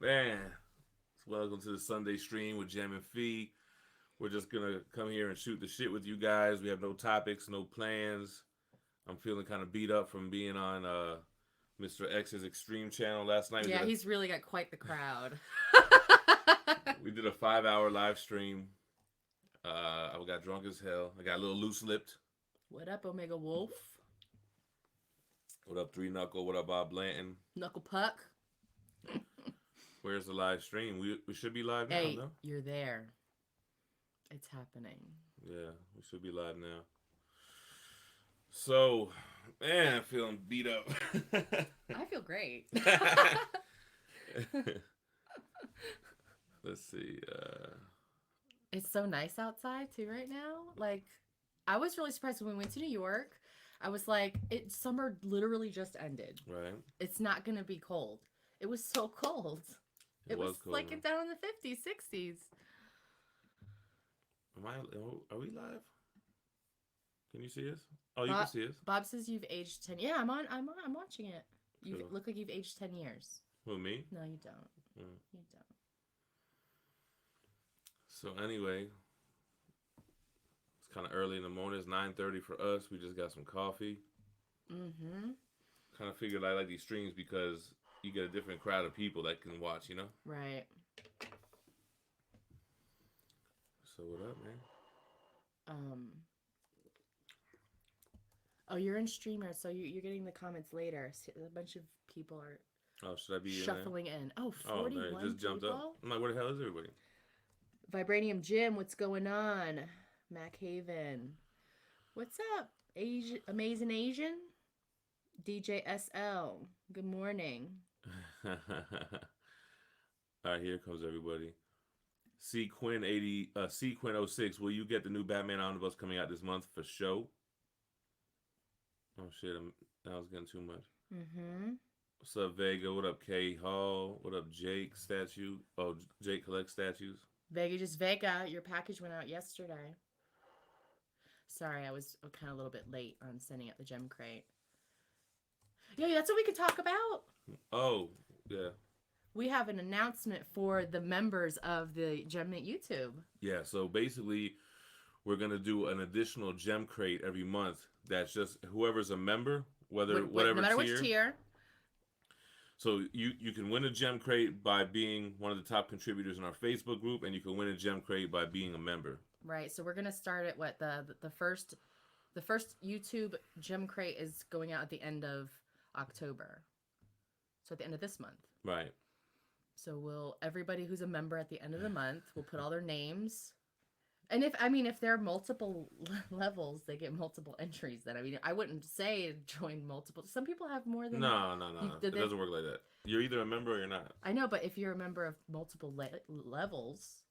Man, welcome to the Sunday stream with Gem and Phie. We're just gonna come here and shoot the shit with you guys. We have no topics, no plans. I'm feeling kind of beat up from being on Mr. X's Extreme channel last night. Yeah, he's really got quite the crowd. We did a 5-hour live stream. I got drunk as hell. I got a little loose lipped. What up, Omega Wolf? What up, Three Knuckle? What up, Bob Blanton? Knuckle Puck. Where's the live stream? We should be live now, Hey, no? you're there. It's happening. Yeah, we should be live now. So, man, I'm feeling beat up. I feel great. Let's see. It's so nice outside too right now. Like, I was really surprised when we went to New York. I was like, summer literally just ended. Right. It's not gonna be cold. It was so cold. It was cold, like man. down in the 50s, 60s. Are we live? Can you see us? Oh, you can see us. Bob says you've aged 10. Yeah, I'm watching it. You Cool. look like you've aged 10 years. Who, me? No, you don't. You don't. So anyway, it's kind of early in the morning. It's 9:30 for us. We just got some coffee. Mm-hmm. Kind of figured I like these streams because you get a different crowd of people that can watch, you know? Right. So what up, man? Oh, you're in streamer, so you're getting the comments later. A bunch of people are Should I be shuffling in. Oh, 41 man, it just jumped people? up. I'm like, where the hell is everybody? Vibranium Jim, what's going on? Mac Haven. What's up? Amazing Asian? DJ SL. Good morning. All right, here comes everybody. C Quinn 06. Will you get the new Batman Omnibus coming out this month for show? Oh shit, that was getting too much. Mm-hmm. What's up, Vega? What up, K Hall? What up, Jake? Statue? Oh, Jake collects statues. Vega. Your package went out yesterday. Sorry, I was kind of a little bit late on sending out the gem crate. Yeah, that's what we could talk about. Oh, yeah. We have an announcement for the members of the GemMint YouTube. Yeah, so basically, we're going to do an additional gem crate every month. That's just whoever's a member, whatever no matter tier. which tier. So you can win a gem crate by being one of the top contributors in our Facebook group, and you can win a gem crate by being a member. Right. So we're gonna start at what the first YouTube gem crate is going out at the end of October. So at the end of this month. Right. So everybody who's a member at the end of the month will put all their names. And if there are multiple levels, they get multiple entries. Then I wouldn't say join multiple. Some people have more than No. It doesn't work like that. You're either a member or you're not. I know, but if you're a member of multiple levels.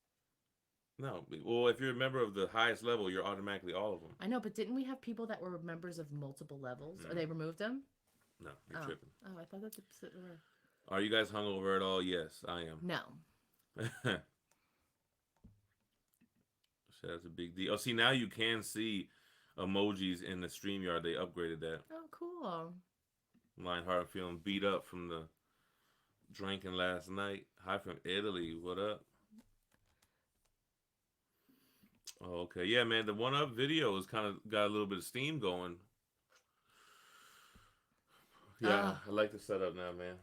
No. Well, if you're a member of the highest level, you're automatically all of them. I know, but didn't we have people that were members of multiple levels? Or they removed them? No, you're tripping. Oh, I thought that's a... Are you guys hungover at all? Yes, I am. No. That's a big deal. Oh, see, now you can see emojis in the StreamYard. They upgraded that. Oh, cool. Lionheart, I'm feeling beat up from the drinking last night. Hi from Italy. What up? Oh, okay. Yeah, man, the one-up video has kind of got a little bit of steam going. Yeah, I like the setup now, man.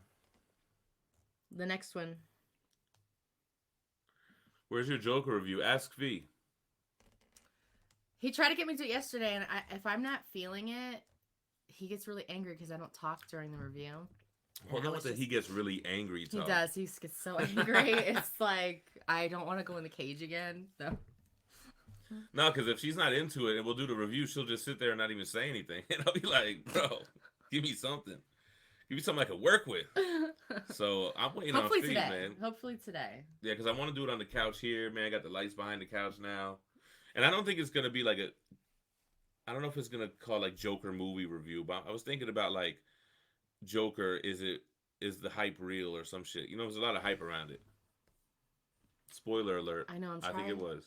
The next one. Where's your Joker review? Ask Phie. He tried to get me to it yesterday, and if I'm not feeling it, he gets really angry because I don't talk during the review. Hold on with that. He gets really angry. He does. He gets so angry. It's like, I don't want to go in the cage again. No, because if she's not into it and we'll do the review, she'll just sit there and not even say anything. And I'll be like, bro, give me something. Give me something I can work with. So I'm waiting on Phie, man. Hopefully today. Yeah, because I want to do it on the couch here, man. I got the lights behind the couch now. And I don't think it's going to be like I don't know if it's going to call like Joker movie review, but I was thinking about like Joker, is the hype real or some shit? You know, there's a lot of hype around it. Spoiler alert. I know, I'm trying. I think it was.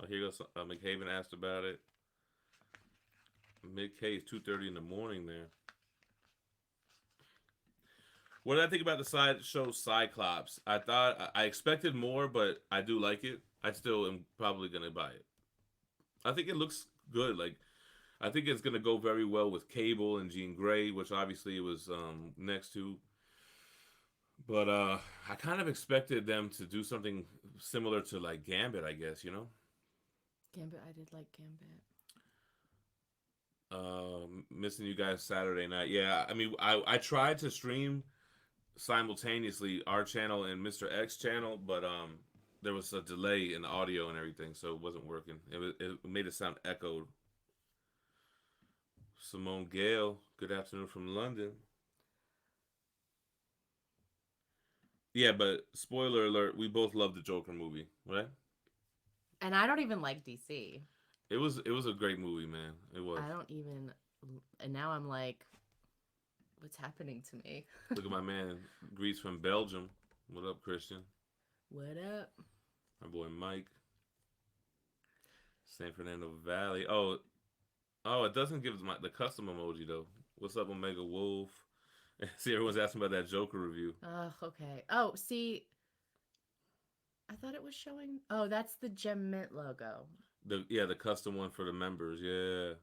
Oh, here goes. McHaven asked about it. Mid-K is 2:30 in the morning there. What did I think about the sideshow Cyclops? I expected more, but I do like it. I still am probably gonna buy it. I think it looks good. Like I think it's gonna go very well with Cable and Jean Grey, which obviously it was next to. But I kind of expected them to do something similar to like Gambit, I guess, you know? Gambit, I did like Gambit. Missing you guys Saturday night. Yeah, I mean, I tried to stream simultaneously our channel and Mr. X channel, but there was a delay in the audio and everything, so it wasn't working. It made it sound echoed. Simone Gale, good afternoon from London. Yeah, but spoiler alert, we both loved the Joker movie, right? And I don't even like DC. It was a great movie, man. It was. I don't even, and now I'm like, what's happening to me? Look at my man, Greece from Belgium. What up, Christian? What up? My boy Mike. San Fernando Valley. Oh, it doesn't give the custom emoji though. What's up, Omega Wolf? See, everyone's asking about that Joker review. Oh, okay. Oh, see, I thought it was showing. Oh, that's the Gem Mint logo. The custom one for the members. Yeah.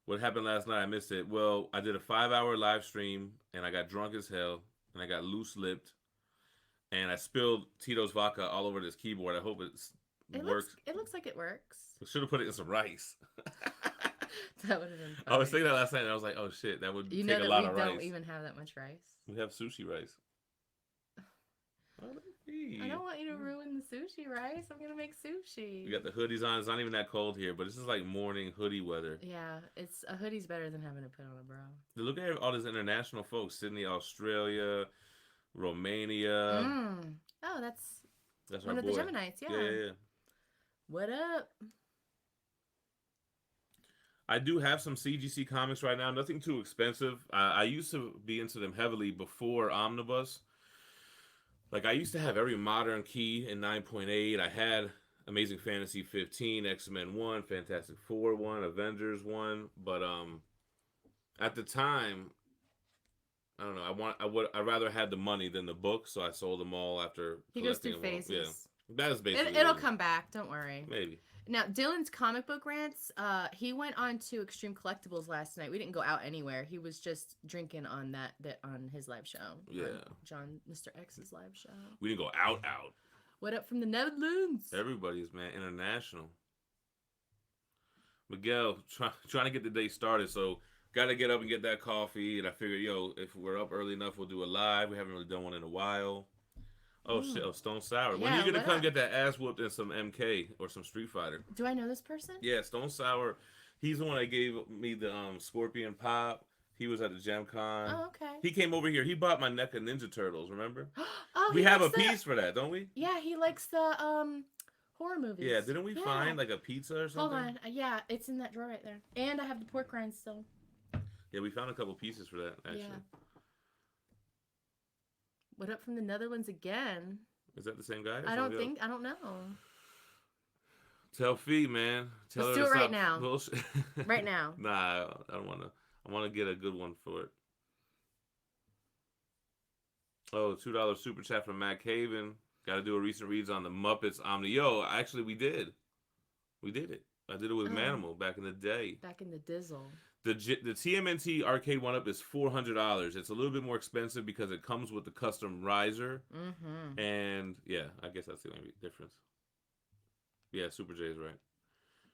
What happened last night? I missed it. Well, I did a 5-hour live stream and I got drunk as hell and I got loose lipped and I spilled Tito's vodka all over this keyboard. I hope it works. It looks like it works. I should have put it in some rice. That would have been funny. I was thinking that last night and I was like, oh shit, that would take a lot of rice. We don't even have that much rice. We have sushi rice. I don't want you to ruin the sushi rice. I'm gonna make sushi. We got the hoodies on. It's not even that cold here, but this is like morning hoodie weather. Yeah, a hoodie's better than having to put on a bra. Look at all these international folks: Sydney, Australia, Romania. Oh, that's one of the Geminites. Yeah. What up? I do have some CGC comics right now. Nothing too expensive. I used to be into them heavily before Omnibus. Like, I used to have every modern key in 9.8. I had Amazing Fantasy 15, X-Men 1, Fantastic Four 1, Avengers 1. But at the time, I don't know. I'd rather have the money than the book, so I sold them all after. He goes through phases. Yeah, that is basically. It'll come back. Don't worry. Maybe. Now, Dylan's comic book rants, he went on to Extreme Collectibles last night. We didn't go out anywhere. He was just drinking on that bit on his live show. Yeah. Mr. X's live show. We didn't go out. What up from the Netherlands? Everybody's, man, international. Miguel, trying to get the day started, so got to get up and get that coffee. And I figured, if we're up early enough, we'll do a live. We haven't really done one in a while. Oh, shit. Oh, Stone Sour. Yeah, when are you going to come get that ass whooped in some MK or some Street Fighter? Do I know this person? Yeah, Stone Sour. He's the one that gave me the Scorpion Pop. He was at the Gen Con. Oh, okay. He came over here. He bought my NECA Ninja Turtles, remember? Oh, we have a piece for that, don't we? Yeah, he likes the horror movies. Yeah, didn't we find like a pizza or something? Hold on. Yeah, it's in that drawer right there. And I have the pork rinds still. Yeah, we found a couple pieces for that, actually. Yeah. What up from the Netherlands again? Is that the same guy? I don't know. Tell Fee, man. Let's do it right now. Right now. Nah, I don't want to. I want to get a good one for it. Oh, $2 super chat from Mac Haven. Got to do a recent reads on the Muppets Omni. Yo, actually, we did. We did it. I did it with Manimal back in the day. Back in the dizzle. The TMNT arcade one-up is $400. It's a little bit more expensive because it comes with the custom riser. Mm-hmm. And, yeah, I guess that's the only difference. Yeah, Super J is right.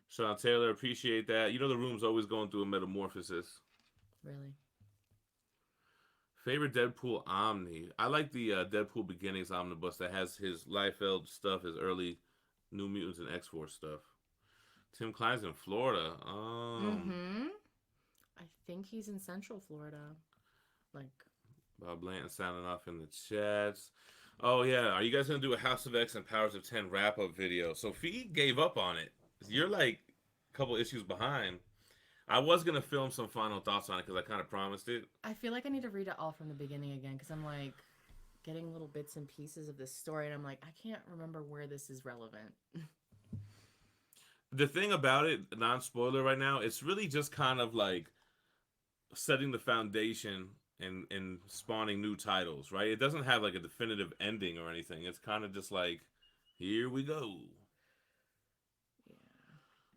Sean Taylor, appreciate that. You know the room's always going through a metamorphosis. Really? Favorite Deadpool Omni. I like the Deadpool Beginnings Omnibus that has his Liefeld stuff, his early New Mutants and X-Force stuff. Tim Klein's in Florida. I think he's in Central Florida. Like, Bob Blanton sounding off in the chats. Oh, yeah. Are you guys going to do a House of X and Powers of 10 wrap-up video? So Fee gave up on it. You're like a couple issues behind. I was going to film some final thoughts on it because I kind of promised it. I feel like I need to read it all from the beginning again because I'm like getting little bits and pieces of this story and I'm like, I can't remember where this is relevant. The thing about it, non-spoiler right now, it's really just kind of like setting the foundation and spawning new titles, right? It doesn't have like a definitive ending or anything. It's kind of just like, here we go. Yeah.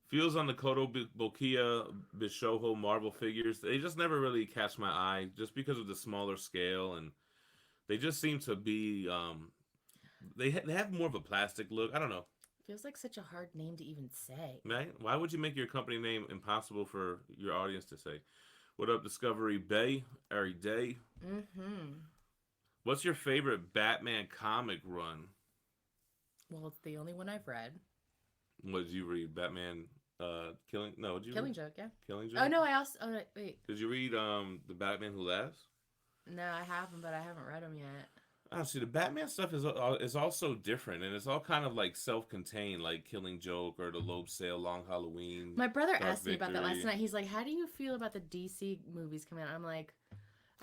Feels on the Bokia Bishoho Marvel figures. They just never really catch my eye just because of the smaller scale, and they just seem to be they have more of a plastic look. I don't know. Feels like such a hard name to even say. Right? Why would you make your company name impossible for your audience to say? What up, Discovery Bay? Every day. Mm-hmm. What's your favorite Batman comic run? Well, it's the only one I've read. What did you read? Batman Killing? No, did you Killing read? Joke, yeah. Killing Joke? Oh, no, I also... Oh, wait. Did you read The Batman Who Laughs? No, I haven't, but I haven't read them yet. Oh, see, the Batman stuff is also different, and it's all kind of like self-contained, like Killing Joke or the Loeb Sale, Long Halloween. My brother Dark asked me about that last Victory. night. He's like, how do you feel about the DC movies coming out? I'm like,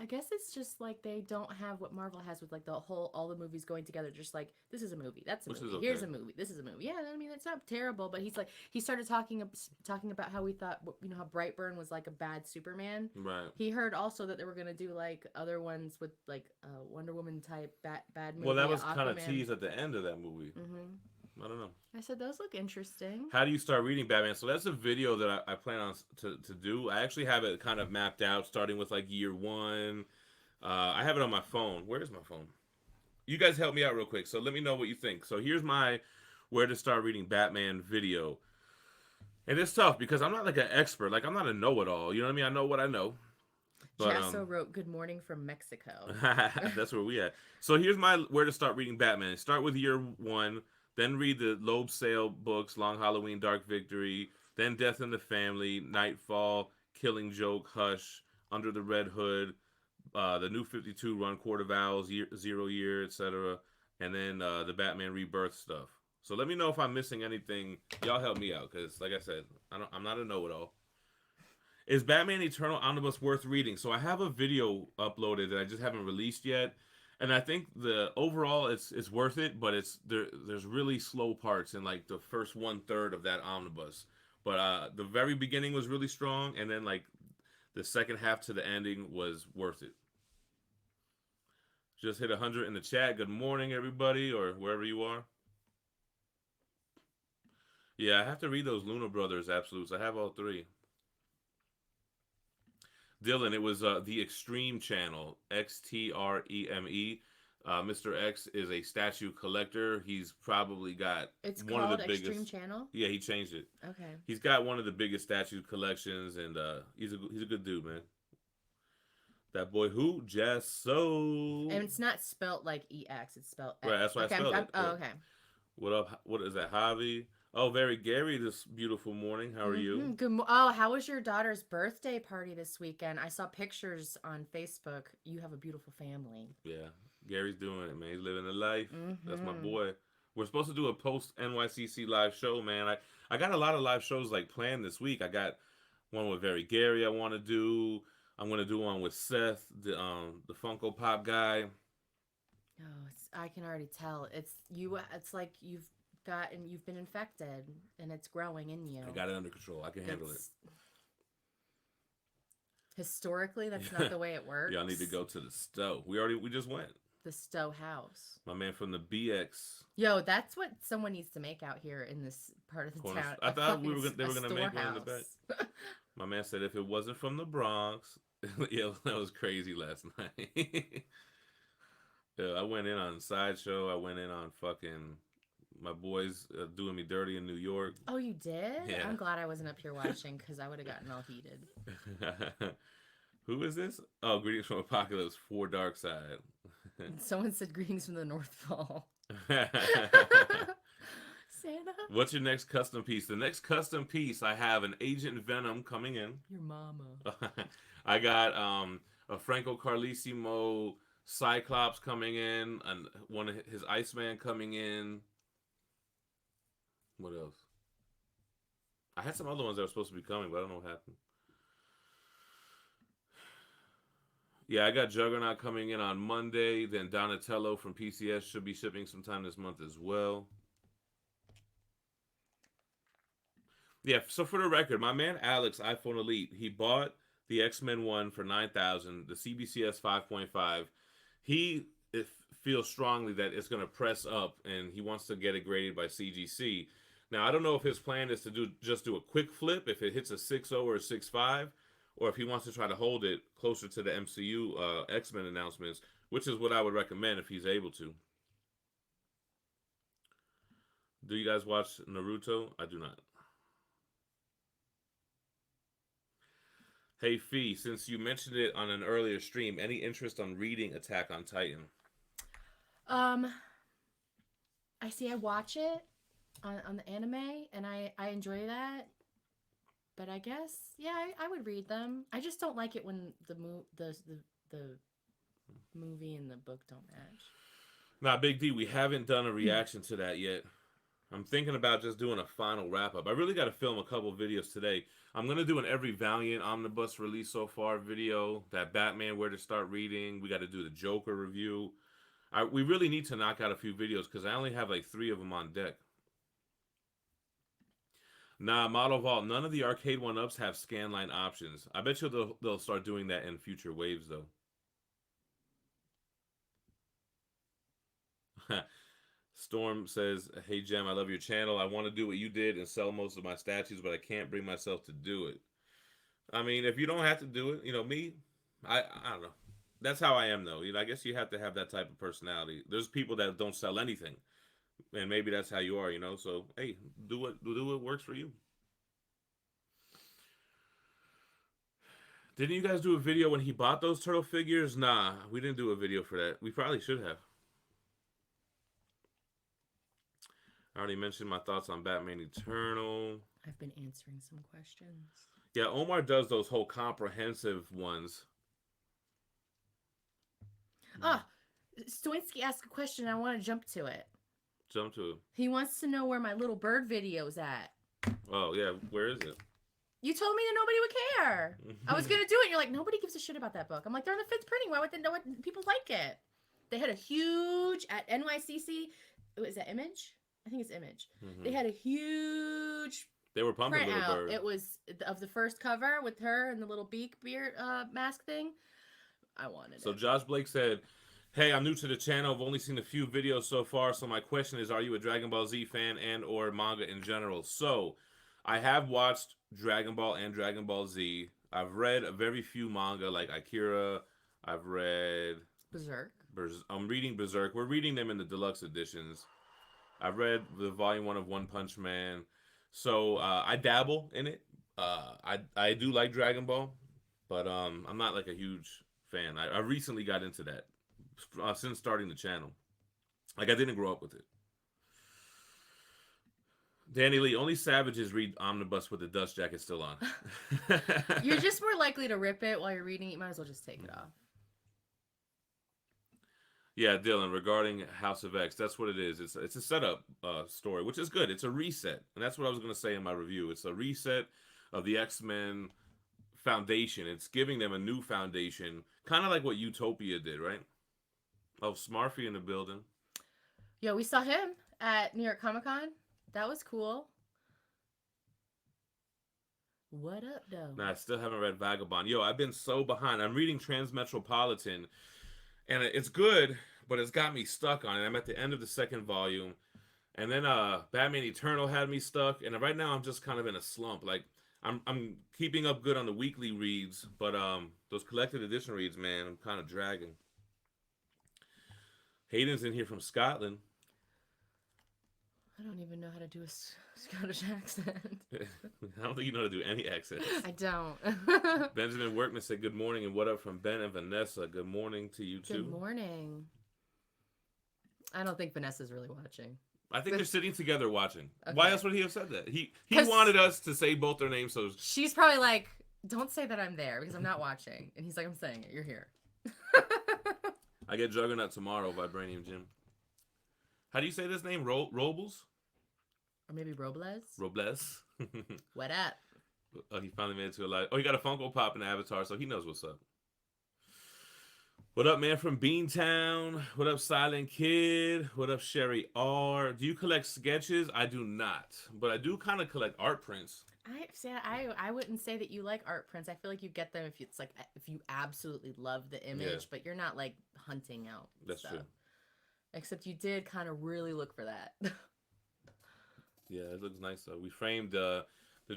I guess it's just like they don't have what Marvel has with like all the movies going together. Just like, this is a movie, that's a Which movie, is here's a okay. movie, this is a movie. Yeah, I mean, it's not terrible, but he's like, he started talking about how we thought, you know, how Brightburn was like a bad Superman. Right. He heard also that they were going to do like other ones with like Wonder Woman type bad movie. Well, that was kind of Aquaman. teased at the end of that movie. Mm-hmm. I don't know. I said, those look interesting. How do you start reading Batman? So that's a video that I plan on to do. I actually have it kind of mapped out, starting with like year one. I have it on my phone. Where is my phone? You guys help me out real quick. So let me know what you think. So here's my where to start reading Batman video. And it's tough because I'm not like an expert. Like I'm not a know-it-all. You know what I mean? I know what I know. But Jasso wrote, "Good morning from Mexico." that's where we at. So here's my where to start reading Batman. Start with year one, then read the Loeb Sale books, Long Halloween, Dark Victory, then Death in the Family, Nightfall, Killing Joke, Hush, Under the Red Hood, the New 52 run, Court of Owls, Zero Year, etc., and then the Batman Rebirth stuff. So let me know if I'm missing anything. Y'all help me out, because like I said, I'm not a know-it-all. Is Batman Eternal Omnibus worth reading? So I have a video uploaded that I just haven't released yet, and I think the overall it's worth it, but there's really slow parts in like the first 1/3 of that omnibus. But the very beginning was really strong, and then like the second half to the ending was worth it. Just hit 100 in the chat. Good morning, everybody, or wherever you are. Yeah, I have to read those Luna Brothers absolutes. I have all three. Dylan, it was the Extreme channel, XTREME. Mr. X is a statue collector. He's probably got It's one of called the Extreme biggest. Channel. Yeah, he changed it. Okay. He's got one of the biggest statue collections, and he's a good dude, man. That boy who just so. And it's not spelt like EX. It's spelled X. Right, that's why okay, I spelled it. oh, okay. What up? What is that, Javi? Oh, very Gary this beautiful morning. How are you? Good. Oh, how was your daughter's birthday party this weekend? I saw pictures on Facebook. You have a beautiful family. Yeah, Gary's doing it, man. He's living the life. That's my Mm-hmm. boy. We're supposed to do a post NYCC live show, man. I got a lot of live shows like planned this week. I got one with Very Gary I want to do. I'm gonna do one with Seth, the Funko Pop guy. Oh, I can already tell. It's like you've been infected, and it's growing in you. I got it under control. I can handle it. Historically, that's not the way it works. Y'all need to go to the Stowe. We just went. The Stowe House. My man from the BX. Yo, that's what someone needs to make out here in this part of the Corner. town. I thought they were gonna make one in the back. My man said if it wasn't from the Bronx, yeah, that was crazy last night. Yeah, I went in on Sideshow. I went in on fucking my boys doing me dirty in New York. Oh, you did? Yeah. I'm glad I wasn't up here watching because I would have gotten all heated. Who is this? Oh, greetings from Apocalypse for Dark Side. Someone said greetings from the North Pole. Santa? What's your next custom piece? The next custom piece, I have an Agent Venom coming in. Your mama. I got a Franco Carlissimo Cyclops coming in, and one of his Iceman coming in. What else? I had some other ones that were supposed to be coming, but I don't know what happened. Yeah, I got Juggernaut coming in on Monday. Then Donatello from PCS should be shipping sometime this month as well. Yeah, so for the record, my man Alex, iPhone Elite, he bought the X-Men one for 9,000, the CBCS 5.5. He feels strongly that it's going to press up, and he wants to get it graded by CGC. Now, I don't know if his plan is to just do a quick flip, if it hits a 6.0 or a 6.5, or if he wants to try to hold it closer to the MCU X-Men announcements, which is what I would recommend if he's able to. Do you guys watch Naruto? I do not. Hey, Fee, since you mentioned it on an earlier stream, any interest on reading Attack on Titan? I watch it on the anime, and I enjoy that. But I guess, yeah, I would read them. I just don't like it when the movie and the book don't match. Nah, Big D, we haven't done a reaction to that yet. I'm thinking about just doing a final wrap-up. I really got to film a couple videos today. I'm going to do an every Valiant Omnibus release so far video. That Batman, where to start reading. We got to do the Joker review. We really need to knock out a few videos because I only have like 3 of them on deck. Nah, Model Vault, none of the arcade 1-ups have scanline options. I bet you they'll start doing that in future waves, though. Storm says, hey, Gem, I love your channel. I want to do what you did and sell most of my statues, but I can't bring myself to do it. I mean, if you don't have to do it, you know, me, I don't know. That's how I am, though. You know, I guess you have to have that type of personality. There's people that don't sell anything. And maybe that's how you are, you know. So, hey, do what works for you. Didn't you guys do a video when he bought those turtle figures? Nah, we didn't do a video for that. We probably should have. I already mentioned my thoughts on Batman Eternal. I've been answering some questions. Yeah, Omar does those whole comprehensive ones. Stoinski asked a question. I want to jump to it. Jump to it. He wants to know where my little bird video's at. Oh, yeah. Where is it? You told me that nobody would care. I was going to do it. You're like, nobody gives a shit about that book. I'm like, they're in the 5th printing. Why would they know what people like it? They had a huge, at NYCC, is that Image? I think it's Image. They had a huge They were pumping print Little out. Bird. It was of the first cover with her and the little beak beard mask thing. I wanted it. So Josh Blake said, hey, I'm new to the channel. I've only seen a few videos so far. So my question is, are you a Dragon Ball Z fan and or manga in general? So I have watched Dragon Ball and Dragon Ball Z. I've read a very few manga like Akira. I've read Berserk. I'm reading Berserk. We're reading them in the deluxe editions. I've read the volume 1 of One Punch Man. So I dabble in it. I do like Dragon Ball, but I'm not like a huge fan. I recently got into that since starting the channel. Like, I didn't grow up with it. Danny Lee, only savages read Omnibus with the dust jacket still on. You're just more likely to rip it while you're reading it. You might as well just take it off. Yeah, Dylan, regarding House of X, that's what it is. It's a setup story, which is good. It's a reset. And that's what I was going to say in my review. It's a reset of the X-Men foundation. It's giving them a new foundation, kind of like what Utopia did, right? Oh, Smarfy in the building. Yo, we saw him at New York Comic Con. That was cool. What up, though? Nah, I still haven't read Vagabond. Yo, I've been so behind. I'm reading Transmetropolitan, and it's good, but it's got me stuck on it. I'm at the end of the 2nd volume, and then Batman Eternal had me stuck, and right now I'm just kind of in a slump. Like, I'm keeping up good on the weekly reads, but those collected edition reads, man, I'm kind of dragging. Hayden's in here from Scotland. I don't even know how to do a Scottish accent. I don't think you know how to do any accents. I don't. Benjamin Workman said good morning and what up from Ben and Vanessa. Good morning to you too. Good morning. I don't think Vanessa's really watching. I think they're sitting together watching. Okay. Why else would he have said that? He wanted us to say both their names, so she's probably like, don't say that I'm there because I'm not watching. And he's like, I'm saying it. You're here. I get Juggernaut tomorrow, Vibranium Jim. How do you say this name? Robles? Or maybe Robles? Robles. What up? Oh, he finally made it to a live. Oh, he got a Funko Pop in the Avatar, so he knows what's up. What up, man, from Beantown? What up, Silent Kid? What up, Sherry R? Do you collect sketches? I do not, but I do kind of collect art prints. I wouldn't say that you like art prints. I feel like you get them if it's like if you absolutely love the image, but you're not like hunting out. That's stuff. true. Except you did kind of really look for that. Yeah, it looks nice though. We framed the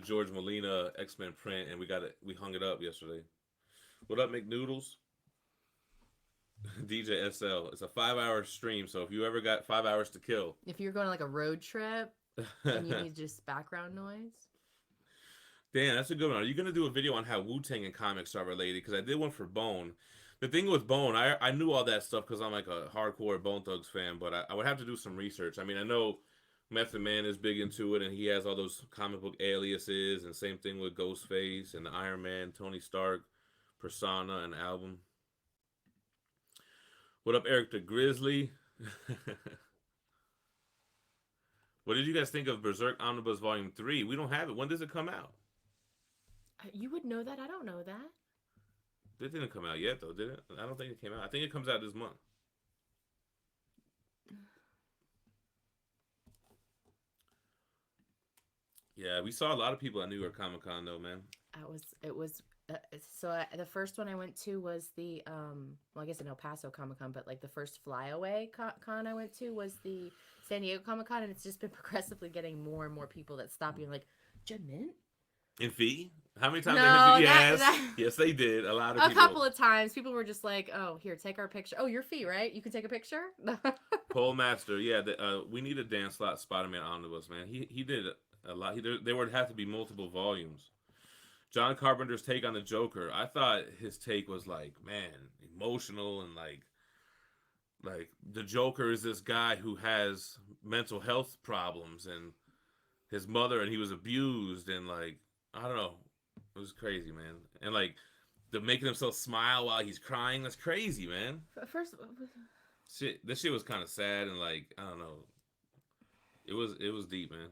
George Molina X-Men print, and we hung it up yesterday. What up, McNoodles? DJ SL. It's a 5-hour stream, so if you ever got 5 hours to kill, if you're going on like a road trip and you need just background noise. Dan, that's a good one. Are you gonna do a video on how Wu-Tang and comics are related? Because I did one for Bone. The thing with Bone, I knew all that stuff because I'm like a hardcore Bone Thugs fan, but I would have to do some research. I mean, I know Method Man is big into it, and he has all those comic book aliases, and same thing with Ghostface and Iron Man, Tony Stark, Persona, and Album. What up, Eric the Grizzly? What did you guys think of Berserk Omnibus Volume 3? We don't have it. When does it come out? You would know that. I don't know that. It didn't come out yet, though, did it? I don't think it came out. I think it comes out this month. Yeah, we saw a lot of people at New York Comic Con, though, man. The first one I went to was the well, I guess in El Paso Comic Con, but like the first flyaway con I went to was the San Diego Comic Con, and it's just been progressively getting more and more people that stop being like, Gem Mint? In Phie? How many times No, did yes, yes, they did. A lot of people. A couple of times, people were just like, "Oh, here, take our picture. Oh, you're Phie, right? You can take a picture." Pole Master, yeah. We need a Dan Slott Spider-Man omnibus, man. He did a lot. There would have to be multiple volumes. John Carpenter's take on the Joker. I thought his take was like, man, emotional and like the Joker is this guy who has mental health problems and his mother, and he was abused, and like, I don't know. It was crazy, man. And like the making himself smile while he's crying, that's crazy, man. First this shit was kind of sad, and like, I don't know. It was deep, man.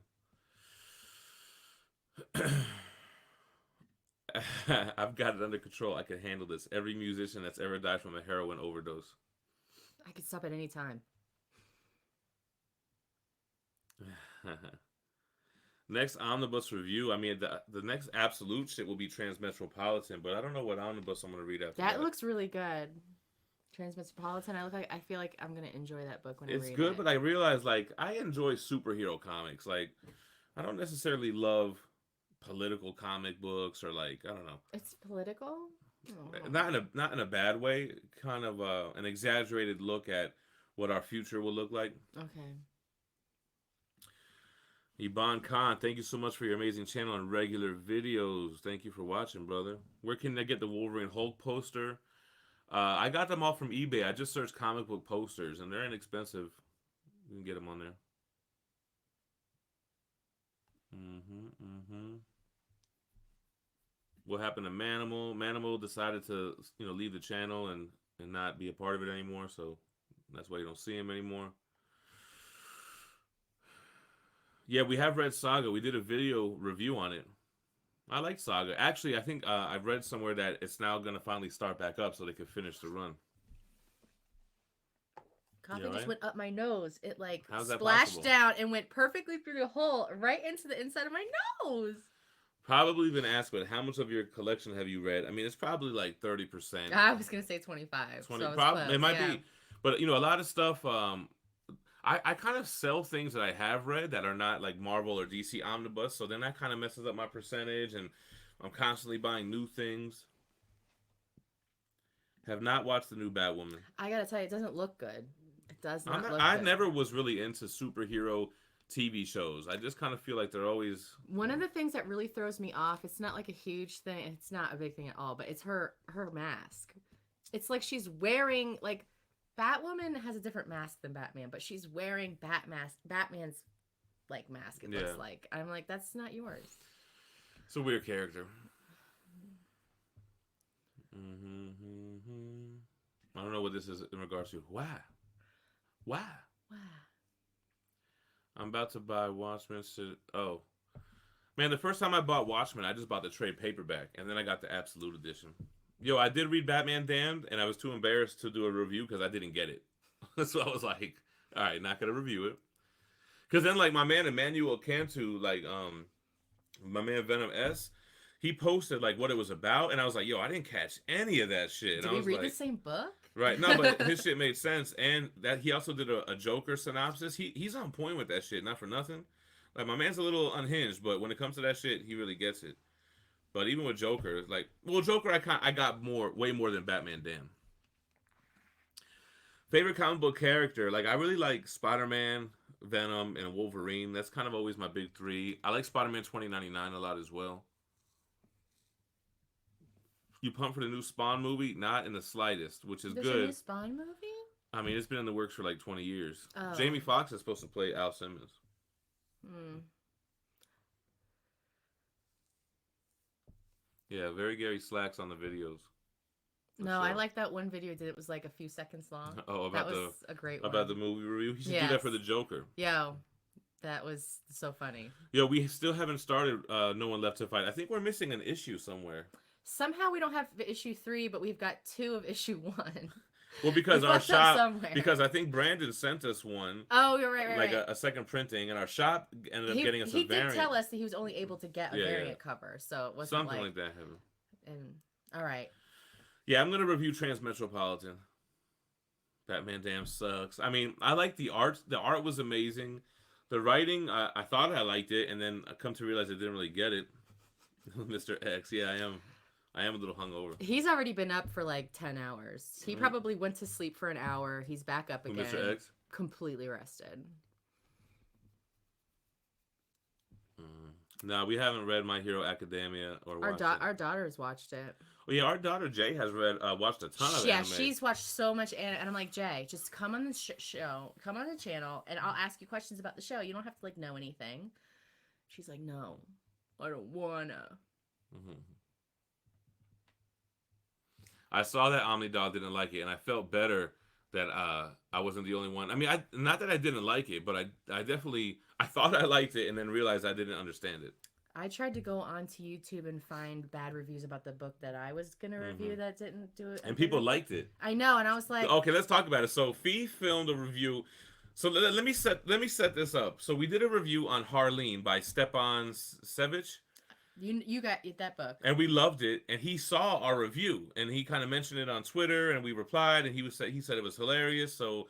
I've got it under control. I can handle this. Every musician that's ever died from a heroin overdose. I could stop at any time. Next omnibus review. I mean, the next absolute shit will be Transmetropolitan, but I don't know what omnibus I'm gonna read after that. That looks really good. Transmetropolitan. I feel like I'm gonna enjoy that book when I read it. It's good, but I realize like I enjoy superhero comics. Like I don't necessarily love political comic books or like I don't know. It's political. Oh. Not in a bad way. Kind of an exaggerated look at what our future will look like. Okay. Iban Khan, thank you so much for your amazing channel and regular videos. Thank you for watching, brother. Where can I get the Wolverine Hulk poster? I got them all from eBay. I just searched comic book posters, and they're inexpensive. You can get them on there. What happened to Manimal? Manimal decided to, leave the channel and not be a part of it anymore, so that's why you don't see him anymore. Yeah, we have read Saga. We did a video review on it. I like Saga. Actually, I think I've read somewhere that it's now going to finally start back up so they can finish the run. Coffee just went up my nose. It like splashed possible? Down and went perfectly through the hole right into the inside of my nose. Probably been asked, but how much of your collection have you read? I mean, it's probably like 30%. I was going to say 25. 20, so probably, it might be. But, a lot of stuff... I kind of sell things that I have read that are not like Marvel or DC Omnibus, so then that kind of messes up my percentage, and I'm constantly buying new things. Have not watched the new Batwoman. I gotta tell you, it doesn't look good. It does not look good. I never was really into superhero TV shows. I just kind of feel like they're always... One of the things that really throws me off, it's not like a huge thing, it's not a big thing at all, but it's her mask. It's like she's wearing, like... Batwoman has a different mask than Batman, but she's wearing Batman's like mask. It looks like. I'm like, that's not yours. It's a weird character. I don't know what this is in regards to. Why? I'm about to buy Watchmen. Oh, man! The first time I bought Watchmen, I just bought the trade paperback, and then I got the Absolute Edition. Yo, I did read Batman Damned, and I was too embarrassed to do a review because I didn't get it. So I was like, all right, not going to review it. Because then, like, my man Emmanuel Cantu, like, My man Venom S, he posted like what it was about, and I was like, yo, I didn't catch any of that shit. And Did I we was read the like, same book? right, no, but his shit made sense, and that he also did a Joker synopsis. He's on point with that shit, not for nothing. Like my man's a little unhinged, but when it comes to that shit, he really gets it. But even with Joker, like, well, Joker, I got way more than Batman. Damn. Favorite comic book character, like I really like Spider-Man, Venom, and Wolverine. That's kind of always my big three. I like Spider-Man 2099 a lot as well. You pumped for the new Spawn movie? Not in the slightest, which is There's good. a new Spawn movie? I mean, it's been in the works for like 20 years. Oh. Jamie Foxx is supposed to play Al Simmons. Yeah, very Gary Slacks on the videos. No, sure. I like that one video did. It was like a few seconds long. Oh, about that was a great one. About the movie review. He should do that for the Joker. Yeah, that was so funny. Yeah, we still haven't started No One Left to Fight. I think we're missing an issue somewhere. Somehow we don't have issue 3, but we've got 2 of issue 1. Well, because our shop, because I think Brandon sent us one. Oh, you're right, like a second printing, and our shop ended up getting us a variant. He did tell us that he was only able to get a variant cover, so it wasn't something like that. And all right. Yeah, I'm gonna review Transmetropolitan. Batman damn sucks. I mean, I like the art. The art was amazing. The writing, I thought I liked it, and then I come to realize I didn't really get it. Mr. X, yeah, I am a little hungover. He's already been up for like 10 hours. He probably went to sleep for an hour. He's back up again. Mr. X? Completely rested. No, we haven't read My Hero Academia or watched it. Our daughter's watched it. Well, yeah, our daughter Jay has watched a ton of anime. Yeah, she's watched so much anime, and I'm like, Jay, just come on the show, come on the channel, and I'll ask you questions about the show. You don't have to like know anything. She's like, no, I don't wanna. I saw that Omnidog didn't like it, and I felt better that I wasn't the only one. I mean, not that I didn't like it, but I definitely I thought I liked it, and then realized I didn't understand it. I tried to go onto YouTube and find bad reviews about the book that I was gonna review that didn't do it. And people liked it. I know, and I was like, okay, let's talk about it. So Phie filmed a review. So let me set this up. So we did a review on Harleen by Stepan Sevic. You got that book, and we loved it. And he saw our review, and he kind of mentioned it on Twitter, and we replied, and he said it was hilarious. So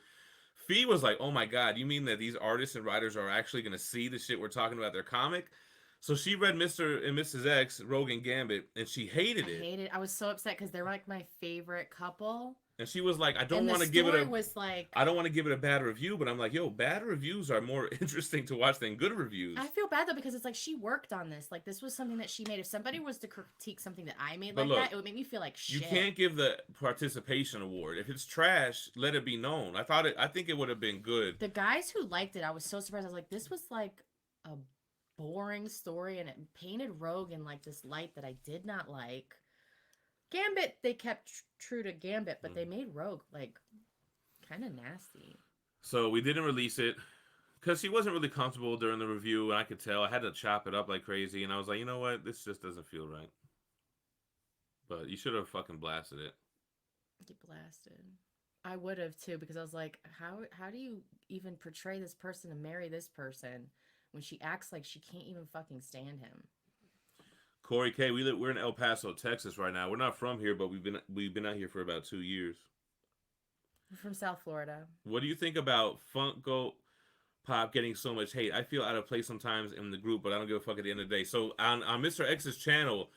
Phie was like, "Oh my god, you mean that these artists and writers are actually going to see the shit we're talking about their comic?" So she read Mr. and Mrs. X, Rogue and Gambit, and she hated it. I was so upset because they were like my favorite couple. And she was like, I don't want to give it a bad review, but I'm like, yo, bad reviews are more interesting to watch than good reviews. I feel bad though because it's like she worked on this. Like this was something that she made. If somebody was to critique something that I made that, it would make me feel like shit. You can't give the participation award. If it's trash, let it be known. I think it would have been good. The guys who liked it, I was so surprised. I was like, this was like a boring story, and it painted Rogue in like this light that I did not like. Gambit, they kept true to Gambit, but they made Rogue like kind of nasty. So we didn't release it because she wasn't really comfortable during the review, and I could tell. I had to chop it up like crazy, and I was like, you know what, this just doesn't feel right. But you should have fucking blasted it. Get blasted. I would have too, because I was like, how do you even portray this person and marry this person when she acts like she can't even fucking stand him? Corey K, we're in El Paso, Texas right now. We're not from here, but we've been out here for about 2 years. We're from South Florida. What do you think about Funko Pop getting so much hate? I feel out of place sometimes in the group, but I don't give a fuck at the end of the day. So on Mr. X's channel,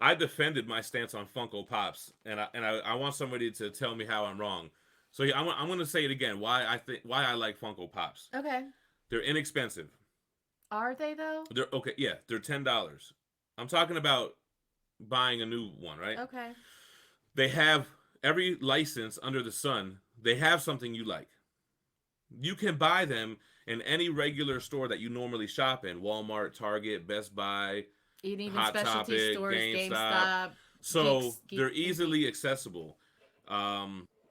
I defended my stance on Funko Pops, and I want somebody to tell me how I'm wrong. So yeah, I'm going to say it again. Why I like Funko Pops. Okay. They're inexpensive. Are they though? They're okay. Yeah, they're $10. I'm talking about buying a new one, right? Okay. They have every license under the sun. They have something you like. You can buy them in any regular store that you normally shop in. Walmart, Target, Best Buy, even Hot specialty Topic, stores, GameStop. So they're easily accessible.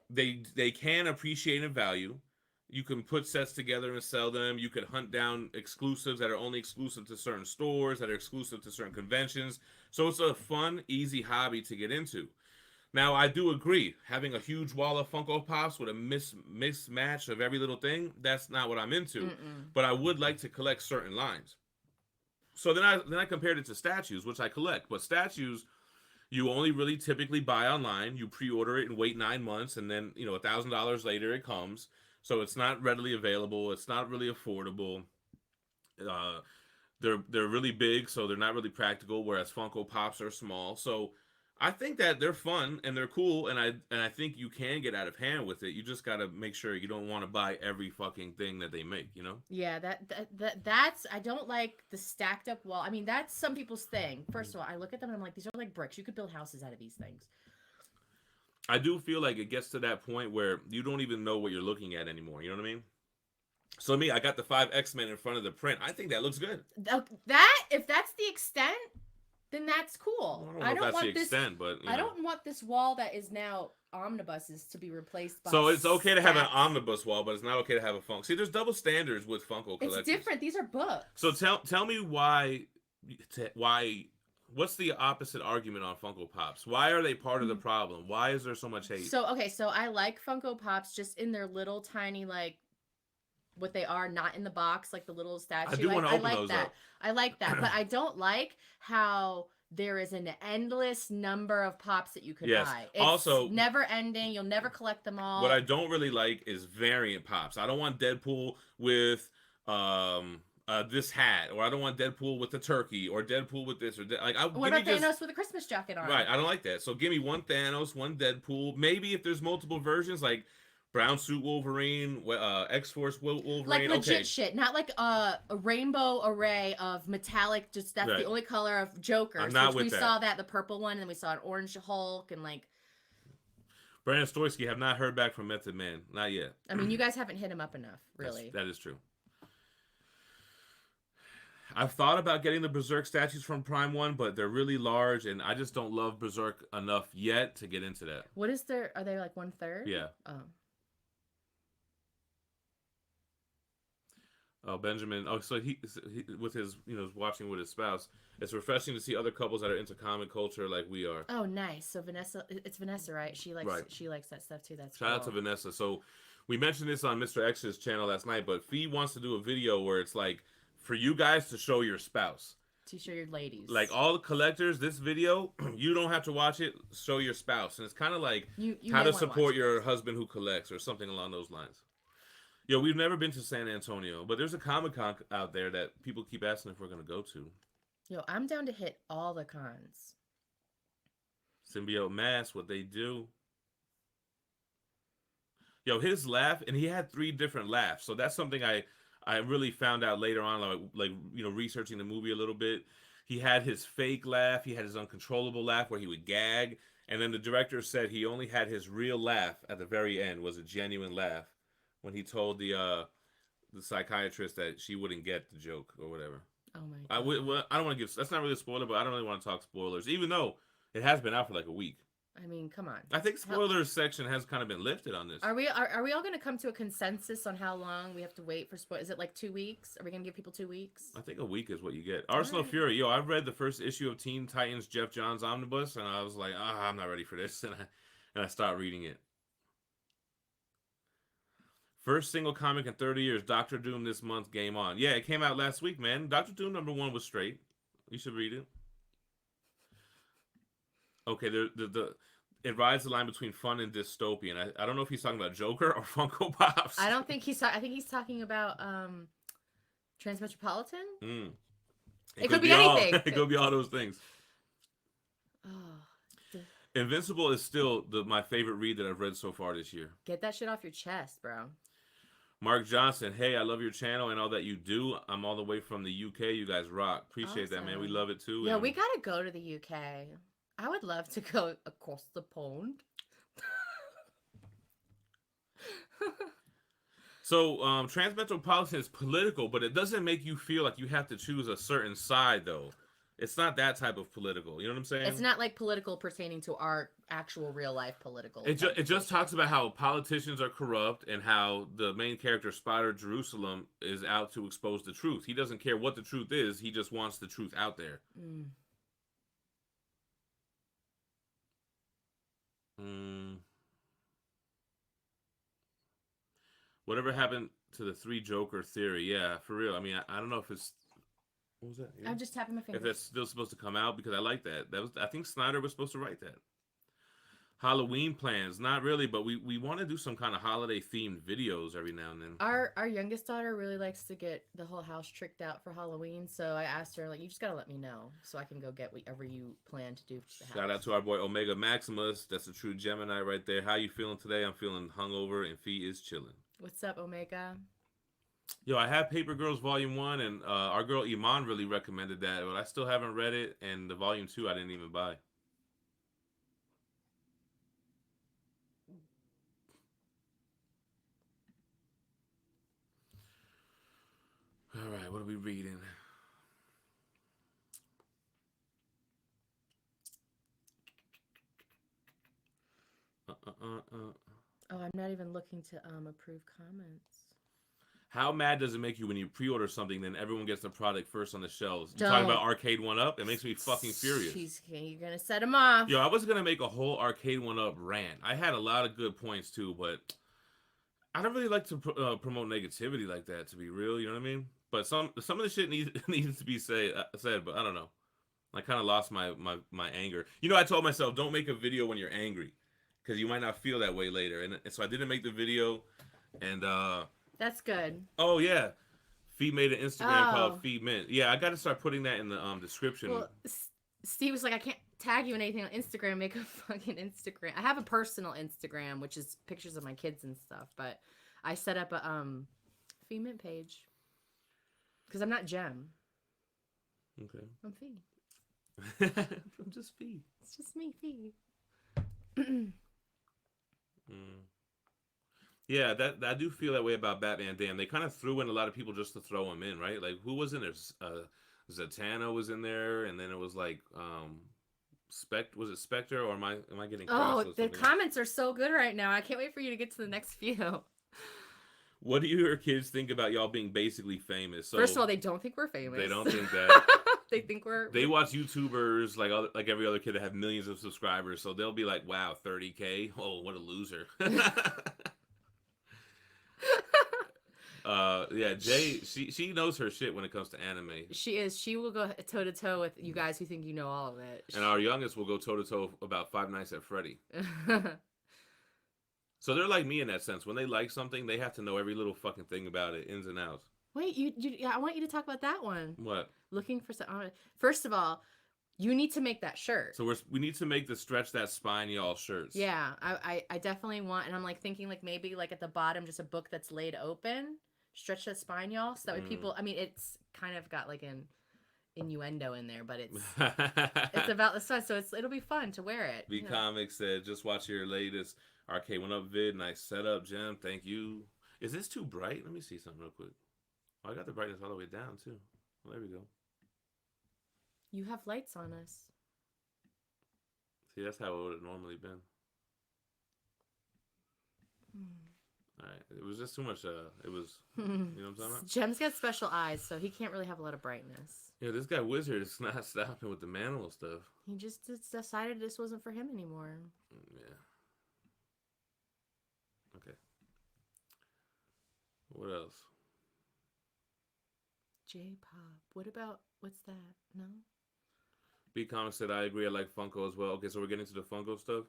They can appreciate in value. You can put sets together and sell them. You can hunt down exclusives that are only exclusive to certain stores, that are exclusive to certain conventions. So it's a fun, easy hobby to get into. Now, I do agree. Having a huge wall of Funko Pops with a mismatch of every little thing, that's not what I'm into. But I would like to collect certain lines. So then I compared it to statues, which I collect. But statues, you only really typically buy online. You pre-order it and wait 9 months, and then $1,000 later it comes. So it's not readily available. It's not really affordable. Uh, they're really big, so they're not really practical. Whereas Funko Pops are small. So I think that they're fun and they're cool, and I think you can get out of hand with it. You just gotta make sure you don't want to buy every fucking thing that they make. Yeah, that's I don't like the stacked up wall. I mean, that's some people's thing. First of all, I look at them and I'm like, these are like bricks. You could build houses out of these things. I do feel like it gets to that point where you don't even know what you're looking at anymore. You know what I mean? So me, I got the 5 X-Men in front of the print. I think that looks good. That if that's the extent, then that's cool. I don't know if that's the extent, but I don't want this wall that is now omnibuses to be replaced by. So it's okay to have an omnibus wall, but it's not okay to have a Funko. See, there's double standards with Funko collectors. It's different. These are books. So tell me why. What's the opposite argument on Funko Pops? Why are they part of the problem? Why is there so much hate? So I like Funko Pops just in their little tiny what they are, not in the box, like the little statue. I do want to open those up. I like that, but I don't like how there is an endless number of pops that you could buy. It's also never ending. You'll never collect them all. What I don't really like is variant pops. I don't want Deadpool with this hat, or I don't want Deadpool with the turkey, or Deadpool with this, or what about Thanos with a Christmas jacket on? Right, I don't like that. So give me one Thanos, one Deadpool. Maybe if there's multiple versions, like brown suit Wolverine, X-Force Wolverine. Like legit shit, not like a rainbow array of metallic. Just that's the only color of Joker. I'm not with that. We saw that the purple one, and then we saw an orange Hulk, and Brandon Stoisky, have not heard back from Method Man, not yet. I mean, you guys haven't hit him up enough, really. That is true. I've thought about getting the Berserk statues from Prime One, but they're really large, and I just don't love Berserk enough yet to get into that. What is their? Are they like 1/3? Yeah. Oh, Benjamin. Oh, so he with his watching with his spouse. It's refreshing to see other couples that are into comic culture like we are. Oh, nice. So it's Vanessa, right? She likes that stuff too. That's Shout out to Vanessa. So we mentioned this on Mr. X's channel last night, but Phie wants to do a video where it's like for you guys to show your spouse. To show your ladies. Like all the collectors, this video, you don't have to watch it. Show your spouse, and it's kind of like you how to support your husband who collects, or something along those lines. Yo, we've never been to San Antonio, but there's a Comic-Con out there that people keep asking if we're going to go to. Yo, I'm down to hit all the cons. Symbiote Mass, what they do. Yo, his laugh, and he had 3 different laughs. So that's something I really found out later on, researching the movie a little bit. He had his fake laugh. He had his uncontrollable laugh where he would gag. And then the director said he only had his real laugh at the very end, was a genuine laugh, when he told the psychiatrist that she wouldn't get the joke or whatever. Oh my God. I don't want to give. That's not really a spoiler, but I don't really want to talk spoilers, even though it has been out for like a week. I mean, come on. I think spoilers section has kind of been lifted on this. Are we all going to come to a consensus on how long we have to wait for spoilers? Is it like 2 weeks? Are we going to give people 2 weeks? I think a week is what you get. Arsenal Fury. Yo, I've read the first issue of Teen Titans Jeff Johns Omnibus, and I was like, I'm not ready for this, and I stopped reading it. First single comic in 30 years, Doctor Doom this month, Game On. Yeah, it came out last week, man. Doctor Doom #1 was straight. You should read it. Okay, it rides the line between fun and dystopian. I don't know if he's talking about Joker or Funko Pops. I don't think I think he's talking about Transmetropolitan. It could be anything. It could be all those things. Oh. Invincible is still my favorite read that I've read so far this year. Get that shit off your chest, bro. Mark Johnson, hey, I love your channel and all that you do. I'm all the way from the UK. You guys rock. Appreciate that, man. We love it too. Yeah, we gotta go to the UK. I would love to go across the pond. So, Transmetropolitan is political, but it doesn't make you feel like you have to choose a certain side, though. It's not that type of political. You know what I'm saying? It's not like political pertaining to our actual real life political. It just talks about how politicians are corrupt and how the main character, Spider Jerusalem, is out to expose the truth. He doesn't care what the truth is. He just wants the truth out there. Whatever happened to the 3 Joker theory? Yeah, for real. I mean, I don't know if it's What was that? Yeah. I'm just tapping my fingers. If that's still supposed to come out, because I like that. I think Snyder was supposed to write that. Halloween plans, not really, but we want to do some kind of holiday themed videos every now and then. Our youngest daughter really likes to get the whole house tricked out for Halloween, so I asked her, like, you just gotta let me know so I can go get whatever you plan to do for the house. Shout out to our boy Omega Maximus. That's a true Gemini right there. How you feeling today? I'm feeling hungover, and Phie is chilling. What's up, Omega? Yo, I have Paper Girls Volume 1, and our girl Iman really recommended that, but I still haven't read it, and the Volume 2 I didn't even buy. All right, what are we reading? Oh, I'm not even looking to approve comments. How mad does it make you when you pre-order something, then everyone gets the product first on the shelves? You Don't. talking about Arcade 1-Up? It makes me fucking furious. You're gonna set him off. Yo, I was gonna make a whole Arcade 1-Up rant. I had a lot of good points too, but I don't really like to promote negativity like that. To be real, you know what I mean? But some of the shit needs to be said, but I don't know. I kind of lost my anger. You know, I told myself don't make a video when you're angry, because you might not feel that way later. And so I didn't make the video, and that's good. Oh yeah, Phie made an Instagram called Phie Mint. Yeah, I got to start putting that in the description. Well, Steve was like, I can't tag you in anything on Instagram. Make a fucking Instagram. I have a personal Instagram, which is pictures of my kids and stuff. But I set up a Phie Mint page because I'm not Gem. Okay. I'm Phie. I'm just Phie. It's just me, Phie. Yeah, that I do feel that way about Batman. Damn, they kind of threw in a lot of people just to throw him in, right? Like, who was in there? Zatanna was in there, and then it was like, was it Spectre, or am I getting? Oh, the comments are so good right now. I can't wait for you to get to the next few. What do your kids think about y'all being basically famous? So, first of all, they don't think we're famous. They don't think that. They think we're. They watch YouTubers like every other kid that have millions of subscribers, so they'll be like, "Wow, 30K! Oh, what a loser!" Yeah, Jay, she knows her shit when it comes to anime. She is. She will go toe to toe with you guys who think you know all of it. And our youngest will go toe to toe about Five Nights at Freddy. So they're like me in that sense. When they like something, they have to know every little fucking thing about it, ins and outs. Wait, yeah, I want you to talk about that one. What? Looking for some. First of all, you need to make that shirt. So we need to make the Stretch That Spine Y'all shirts. Yeah, I definitely want, and I'm like thinking like maybe like at the bottom just a book that's laid open, Stretch That Spine Y'all, so that way people. I mean, it's kind of got like an innuendo in there, but it's about the sun, so it'll be fun to wear it. V Comics said, just watch your latest Arcade 1-Up vid. Nice setup, Gem. Thank you. Is this too bright? Let me see something real quick. Oh, I got the brightness all the way down too. Well, there we go. You have lights on us. See, that's how it would have normally been. All right, it was just too much. It was, you know what I'm talking about? Gem's got special eyes, so he can't really have a lot of brightness. Yeah, this guy Wizard is not stopping with the Manimal stuff. He just decided this wasn't for him anymore. Yeah. Okay. What else? J-pop. What's that? No? B Comics said, I agree, I like Funko as well. Okay, so we're getting to the Funko stuff?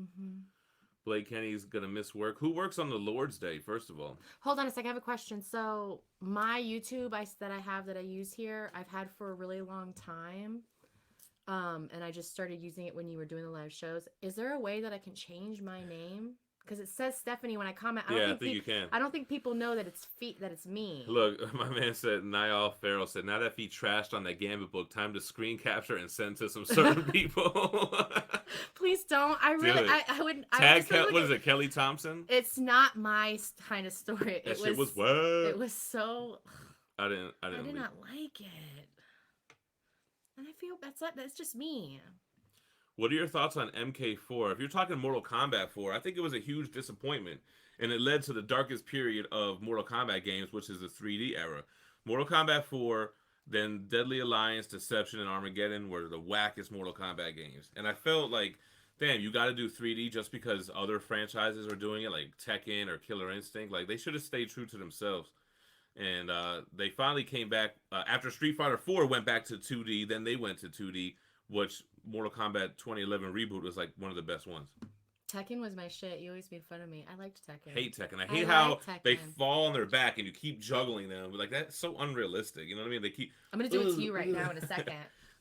Mm-hmm. Blake Kenny's gonna miss work. Who works on the Lord's Day, first of all? Hold on a second, I have a question. So my YouTube that I use here, I've had for a really long time. And I just started using it when you were doing the live shows. Is there a way that I can change my name? Because it says Stephanie when I comment. I think you can. I don't think people know that it's me. Look, my man said, Niall Farrell said, now that he trashed on that Gambit book, time to screen capture and send to some certain people. Please don't. I really, I wouldn't. Tag, what is it, Kelly Thompson? It's not my kind of story. That shit was what? It was so. I did not like it. And I feel that's just me. What are your thoughts on MK4? If you're talking Mortal Kombat 4, I think it was a huge disappointment, and it led to the darkest period of Mortal Kombat games, which is the 3D era. Mortal Kombat 4, then Deadly Alliance, Deception, and Armageddon were the wackest Mortal Kombat games. And I felt like, damn, you got to do 3D just because other franchises are doing it, like Tekken or Killer Instinct. Like, they should have stayed true to themselves. And they finally came back after Street Fighter 4 went back to 2D. Then they went to 2D, which Mortal Kombat 2011 reboot was like one of the best ones. Tekken was my shit. You always made fun of me. I liked Tekken. Hate Tekken. I hate how they fall on their back and you keep juggling them. Like, that's so unrealistic. You know what I mean? They keep. I'm gonna do it to you right now in a second.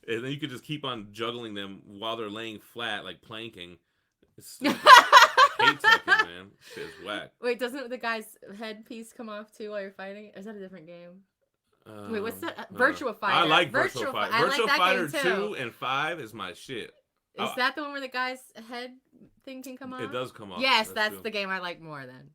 And then you could just keep on juggling them while they're laying flat, like planking. It's hate Tekken, man. Shit's whack. Wait, doesn't the guy's headpiece come off too while you're fighting? Or is that a different game? Wait, what's that? Virtua Fighter. I like Virtua Fighter. Virtua Fighter 2 and 5 is my shit. Is that the one where the guy's head thing can come off? It does come off. Yes, that's the game I like more than.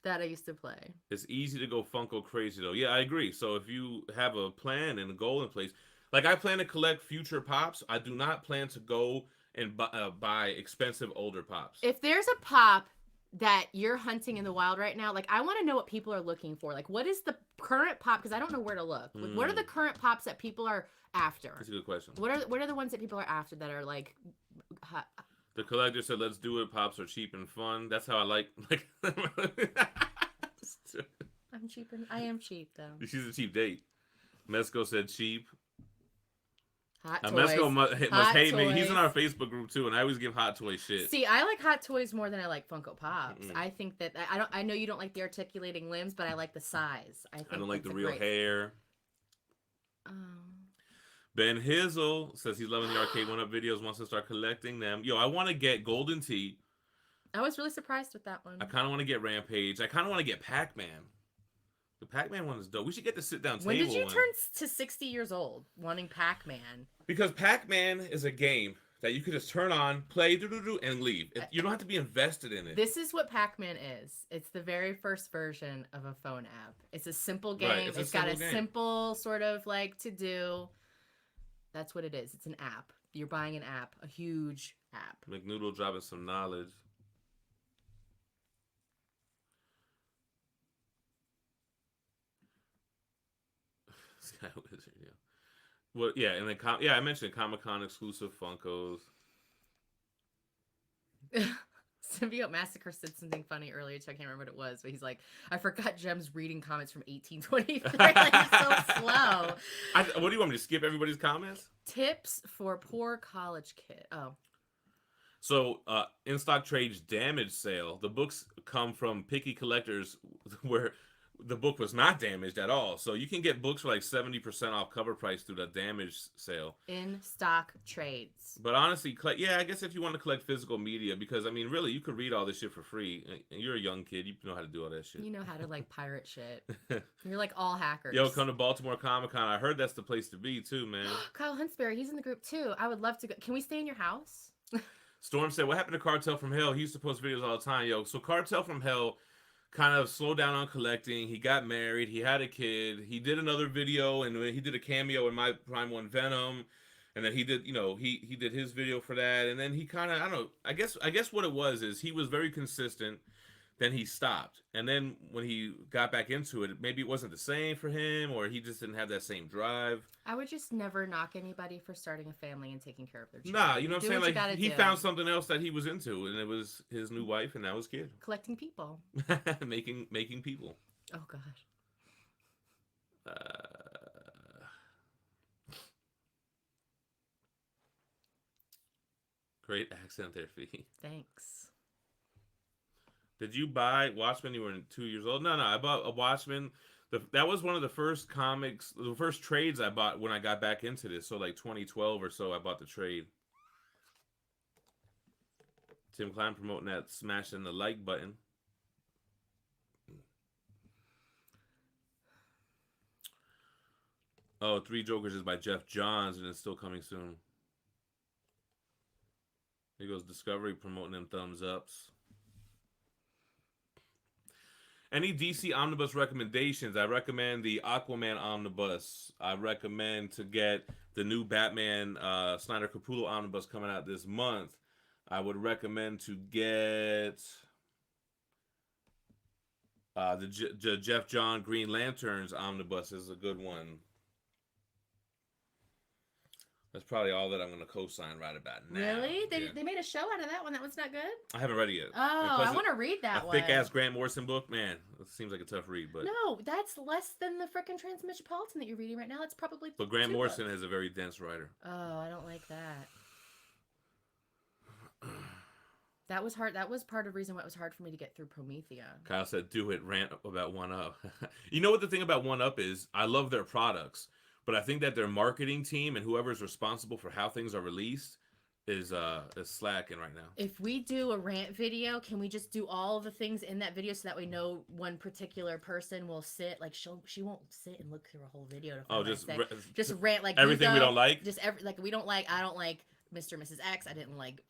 That I used to play. It's easy to go Funko crazy, though. Yeah, I agree. So if you have a plan and a goal in place, like I plan to collect future Pops, I do not plan to go and buy expensive older Pops. If there's a Pop that you're hunting in the wild right now, like I want to know what people are looking for. Like, what is the current Pop? Because I don't know where to look. Like, what are the current Pops that people are after? That's a good question. What are the ones that people are after that are like hot? The collector said, "Let's do it. Pops are cheap and fun." That's how I like. I'm cheap and I am cheap though. She's a cheap date. Mesco said cheap. Hot toys. Mesco must hate me. He's in our Facebook group too, and I always give Hot Toys shit. See, I like Hot Toys more than I like Funko Pops. I think that I know you don't like the articulating limbs, but I like the size. I don't like the real hair. Ben Hizzle says he's loving the Arcade 1-Up videos, wants to start collecting them. Yo, I want to get Golden Tee. I was really surprised with that one. I kind of want to get Rampage. I kind of want to get Pac-Man. The Pac-Man one is dope. We should get the sit-down table. When did you turn to 60 years old wanting Pac-Man? Because Pac-Man is a game that you could just turn on, play, and leave. You don't have to be invested in it. This is what Pac-Man is. It's the very first version of a phone app. It's a simple game. Right, it's got a simple sort of like to do. That's what it is. It's an app. You're buying an app, a huge app. McNoodle dropping some knowledge. Sky Wizard, yeah. Well, yeah, and then I mentioned Comic-Con exclusive Funkos. Symbiote Massacre said something funny earlier, so I can't remember what it was, but he's like, I forgot Gem's reading comments from 1823. Like, he's so slow. What do you want me to skip everybody's comments? Tips for poor college kid. Oh. So, in stock trades damage sale. The books come from picky collectors where the book was not damaged at all. So you can get books for like 70% off cover price through the damage sale. In stock trades. But honestly, I guess if you want to collect physical media, because I mean, really, you could read all this shit for free. And you're a young kid, you know how to do all that shit. You know how to like pirate shit. You're like all hackers. Yo, come to Baltimore Comic-Con. I heard that's the place to be too, man. Kyle Huntsberry, he's in the group too. I would love to go. Can we stay in your house? Storm said, what happened to Cartel from Hell? He used to post videos all the time. Yo, so Cartel from Hell kind of slowed down on collecting. He got married. He had a kid. He did another video, and he did a cameo in my Prime 1 Venom. And then he did, he did his video for that. And then he kind of, I don't know, I guess what it was is he was very consistent. Then he stopped. And then when he got back into it, maybe it wasn't the same for him, or he just didn't have that same drive. I would just never knock anybody for starting a family and taking care of their children. Nah, you know what I'm saying? Like, he found something else that he was into, and it was his new wife, and now his kid. Collecting people. making people. Oh, God. Great accent there, Fee. Thanks. Did you buy Watchmen? You were 2 years old. No, I bought a Watchmen. That was one of the first comics, the first trades I bought when I got back into this. So like 2012 or so, I bought the trade. Tim Klein promoting that, smashing the like button. Oh, Three Jokers is by Jeff Johns, and it's still coming soon. Here goes Discovery promoting them thumbs ups. Any DC Omnibus recommendations? I recommend the Aquaman Omnibus. I recommend to get the new Batman Snyder Capullo Omnibus coming out this month. I would recommend to get the Jeff John Green Lanterns Omnibus is a good one. That's probably all that I'm going to co-sign right about now. Really? Yeah. They made a show out of that one. That one's not good? I haven't read it yet. Oh, I want to read that one. A thick-ass Grant Morrison book? Man, it seems like a tough read. But no, that's less than the frickin' Transmetropolitan that you're reading right now. It's probably But Grant Morrison is a very dense writer. Oh, I don't like that. That was hard. That was part of the reason why it was hard for me to get through Promethea. Kyle said, do it, rant about 1UP. You know what the thing about 1UP is? I love their products. But I think that their marketing team and whoever's responsible for how things are released is slacking right now. If we do a rant video, can we just do all the things in that video so that we know one particular person will sit like she won't sit and look through a whole video to find just rant like everything we don't like. Just like we don't like. I don't like Mr. and Mrs. X. I didn't like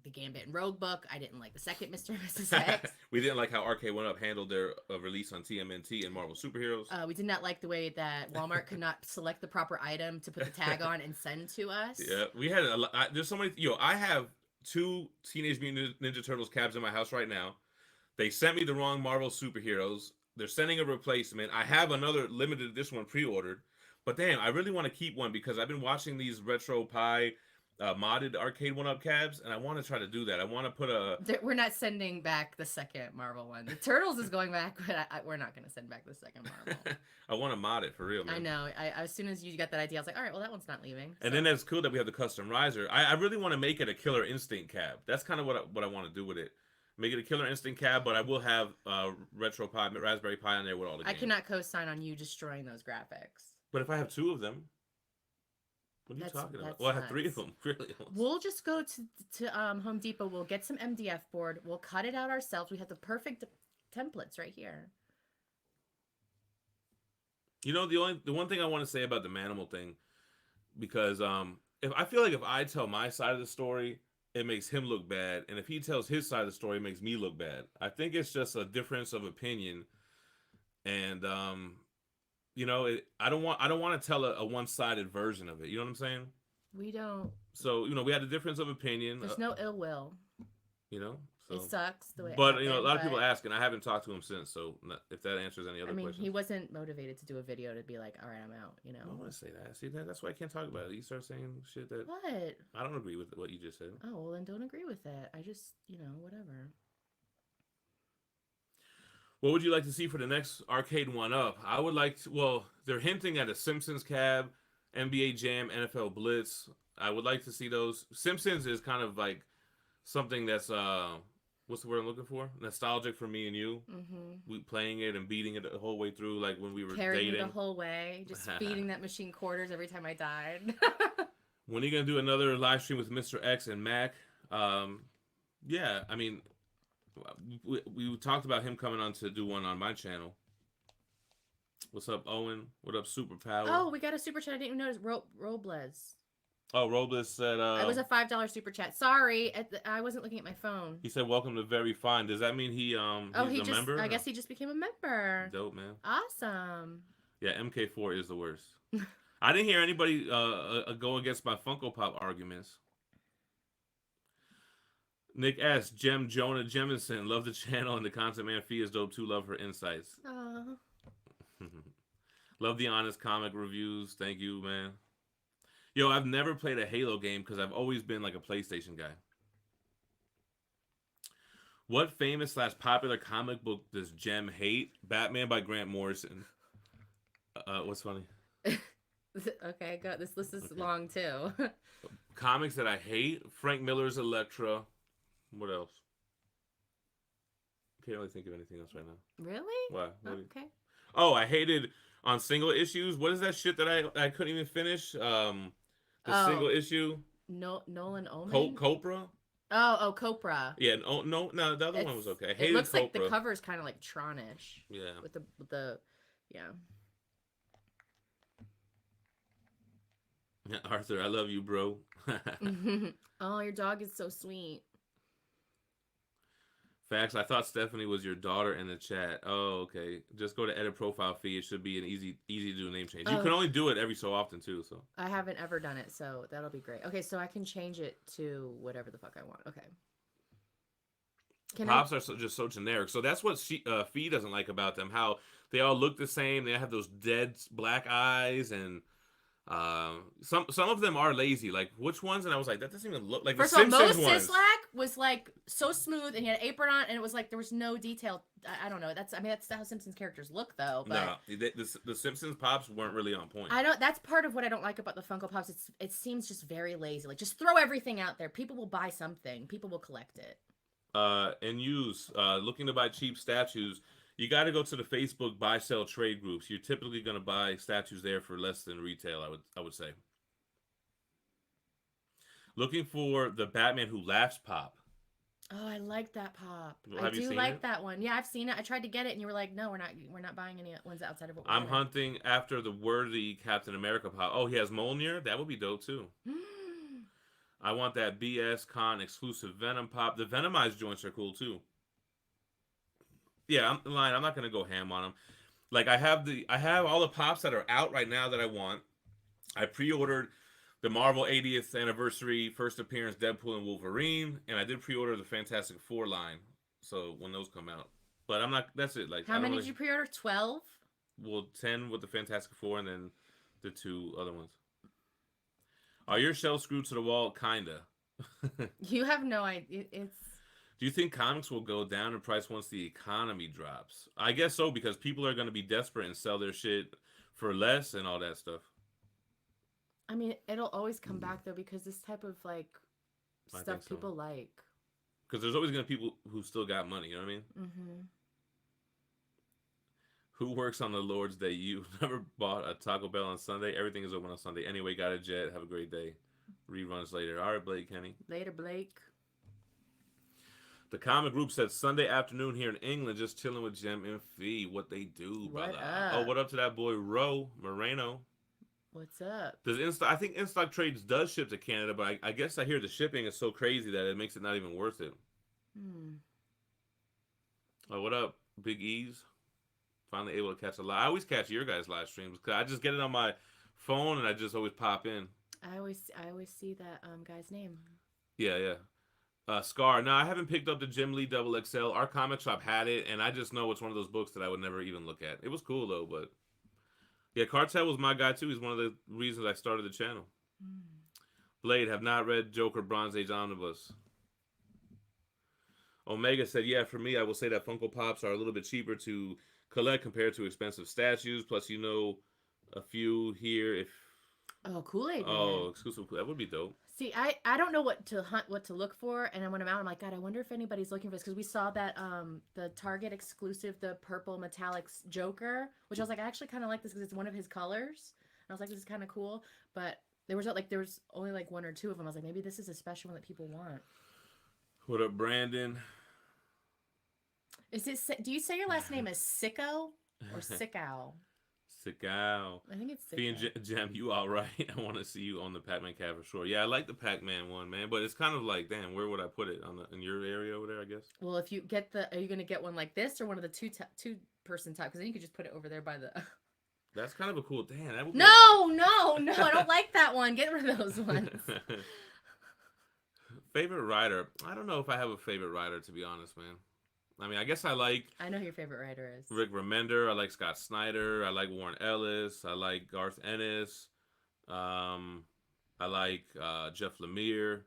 the Gambit and Rogue book. I didn't like the second Mr. and Mrs. X. We didn't like how RK1UP handled their release on TMNT and Marvel Superheroes. We did not like the way that Walmart could not select the proper item to put the tag on and send to us. Yeah, we had a lot. There's so many. I have 2 Teenage Mutant Ninja Turtles cabs in my house right now. They sent me the wrong Marvel Superheroes. They're sending a replacement. I have another limited edition one pre-ordered. But damn, I really want to keep one because I've been watching these RetroPie modded arcade 1UP cabs, and I want to try to do that. I want to put a... We're not sending back the second Marvel one. The Turtles is going back, but we're not going to send back the second Marvel. I want to mod it, for real, man. I know. As soon as you got that idea, I was like, all right, well, that one's not leaving. And then that's cool that we have the custom riser. I really want to make it a Killer Instinct cab. That's kind of what I want to do with it. Make it a Killer Instinct cab, but I will have RetroPie, Raspberry Pi on there with all the games. I cannot co-sign on you destroying those graphics. But if I have 2 of them... What are you talking about? Well, I have 3 of them. Really? We'll just go to Home Depot. We'll get some MDF board. We'll cut it out ourselves. We have the perfect templates right here. You know, the one thing I want to say about the Manimal thing, because if I feel like if I tell my side of the story, it makes him look bad, and if he tells his side of the story, it makes me look bad. I think it's just a difference of opinion, and you know, I don't want to tell a one-sided version of it. You know what I'm saying? We don't. So, you know, we had a difference of opinion. There's no ill will. You know? So. It sucks the way but, you know, a lot of people ask, and I haven't talked to him since, so if that answers any other questions. He wasn't motivated to do a video to be like, all right, I'm out, you know? I don't want to say that. See, that's why I can't talk about it. You start saying shit that... What? I don't agree with what you just said. Oh, well, then don't agree with it. I just, you know, whatever. What would you like to see for the next arcade 1UP? I would like to, well, they're hinting at a Simpsons cab, NBA Jam, NFL Blitz. I would like to see those. Simpsons is kind of like something that's, what's the word I'm looking for? Nostalgic for me and you. Mm-hmm. We playing it and beating it the whole way through, like when we were carrying dating. The whole way, just feeding that machine quarters every time I died. When are you going to do another live stream with Mr. X and Mac? Yeah, I mean... We talked about him coming on to do one on my channel. What's up, Owen? What up, Superpower? Oh, we got a super chat. I didn't even notice. Robles. Oh, Robles said... it was a $5 super chat. Sorry, I wasn't looking at my phone. He said, welcome to Very Fine. Does that mean he's a member? I guess he just became a member. Dope, man. Awesome. Yeah, MK4 is the worst. I didn't hear anybody go against my Funko Pop arguments. Nick S. Gem Jonah Jemison. Love the channel and the content, man. Fee is dope too. Love her insights. Love the honest comic reviews. Thank you, man. Yo, I've never played a Halo game because I've always been like a PlayStation guy. What famous / popular comic book does Gem hate? Batman by Grant Morrison. What's funny? Okay, go. This list is long too. Comics that I hate: Frank Miller's Elektra. What else? Can't really think of anything else right now. Really? Why? Okay. Oh, I hated on single issues. What is that shit that I couldn't even finish? Single issue. No, Nolan Oman. Copra. Oh, Copra. Yeah. No. The other one was okay. I hated it looks Copra. like the cover is kind of like Tronish. Yeah. With the yeah. Arthur, I love you, bro. Oh, your dog is so sweet. Facts. I thought Stephanie was your daughter in the chat. Oh, okay. Just go to edit profile fee. It should be an easy to do name change. You can only do it every so often too. So I haven't ever done it, so that'll be great. Okay, so I can change it to whatever the fuck I want. Okay. Pops are just so generic. So that's what Fee doesn't like about them. How they all look the same. They have those dead black eyes, and Some of them are lazy. Like which ones? And I was like, that doesn't even look like First the of all, Mo Simpsons ones. Sislak was like so smooth, and he had an apron on, and it was like there was no detail. I don't know. That's how Simpsons characters look, though. But No, the Simpsons pops weren't really on point. I don't. That's part of what I don't like about the Funko Pops. It seems just very lazy. Like just throw everything out there. People will buy something. People will collect it. And use looking to buy cheap statues. You got to go to the Facebook buy sell trade groups. You're typically going to buy statues there for less than retail. I would say. Looking for the Batman Who Laughs pop. Oh, I like that pop. Well, I do like it? that one. Yeah, I've seen it. I tried to get it, and you were like, "No, we're not buying any ones outside of what we're I'm getting." hunting after the worthy Captain America pop. Oh, he has Mjolnir. That would be dope too. I want that BS Con exclusive Venom pop. The Venomized joints are cool too. Yeah, I'm lying. I'm not gonna go ham on them. Like I have all the pops that are out right now that I want. I pre-ordered the Marvel 80th anniversary first appearance Deadpool and Wolverine, and I did pre-order the Fantastic Four line. So when those come out, but I'm not. That's it. Like how many did you pre-order? 12. Well, 10 with the Fantastic Four, and then the 2 other ones. Are your shelves screwed to the wall? Kinda. You have no idea. It's. Do you think comics will go down in price once the economy drops? I guess so, because people are going to be desperate and sell their shit for less and all that stuff. I mean, it'll always come back though, because this type of like stuff people like. Because there's always going to be people who still got money. You know what I mean? Mm-hmm. Who works on the Lord's Day? You never bought a Taco Bell on Sunday? Everything is open on Sunday. Anyway, got a jet. Have a great day. Reruns later. All right, Blake, Kenny. Later, Blake. The comic group said Sunday afternoon here in England, just chilling with Gem and Phie. What they do, brother. What up? Oh, what up to that boy, Ro Moreno. What's up? I think In-Stock Trades does ship to Canada, but I guess I hear the shipping is so crazy that it makes it not even worth it. Oh, what up, Big E's? Finally able to catch a live. I always catch your guys' live streams because I just get it on my phone and I just always pop in. I always see that guy's name. Yeah. Scar. No, I haven't picked up the Jim Lee Double XL. Our comic shop had it, and I just know it's one of those books that I would never even look at. It was cool though, but yeah, Cartel was my guy too. He's one of the reasons I started the channel. Blade, have not read Joker Bronze Age Omnibus. Omega said, yeah, for me, I will say that Funko Pops are a little bit cheaper to collect compared to expensive statues. Plus, a few here if. Oh, Kool-Aid. Oh, exclusive. That would be dope. See, I don't know what to look for, and when I'm out, I'm like, God, I wonder if anybody's looking for this, because we saw that the Target exclusive, the purple metallics Joker, which I was like, I actually kind of like this because it's one of his colors, and I was like, this is kind of cool, but there was only like 1 or 2 of them. I was like, maybe this is a special one that people want. What up, Brandon? Do you say your last name is Sicko or Sickow? Sickow. I think it's Sickow. Phie and Gem, you all right? I want to see you on the Pac-Man cab for sure. Yeah, I like the Pac-Man one, man, but it's kind of like, damn, where would I put it in your area over there? I guess. Well, if you get are you gonna get one like this or one of the two-person type? Because then you could just put it over there by the. That's kind of a cool. Damn, that would be No, I don't like that one. Get rid of those ones. Favorite writer? I don't know if I have a favorite writer, to be honest, man. I mean, I guess I know who your favorite writer is. Rick Remender. I like Scott Snyder. I like Warren Ellis. I like Garth Ennis. I like Jeff Lemire.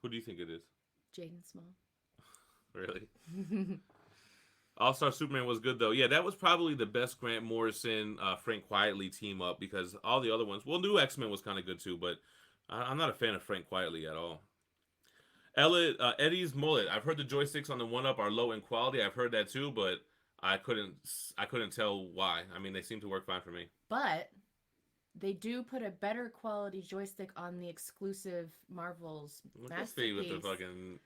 Who do you think it is? Jaden Small. Really? All-Star Superman was good, though. Yeah, that was probably the best Grant Morrison, Frank Quietly team up, because all the other ones... Well, New X-Men was kind of good, too, but I'm not a fan of Frank Quietly at all. Eddie's mullet. I've heard the joysticks on the 1-Up are low in quality. I've heard that too, but I couldn't tell why. I mean, they seem to work fine for me. But they do put a better quality joystick on the exclusive Marvel's masterpiece. With the fucking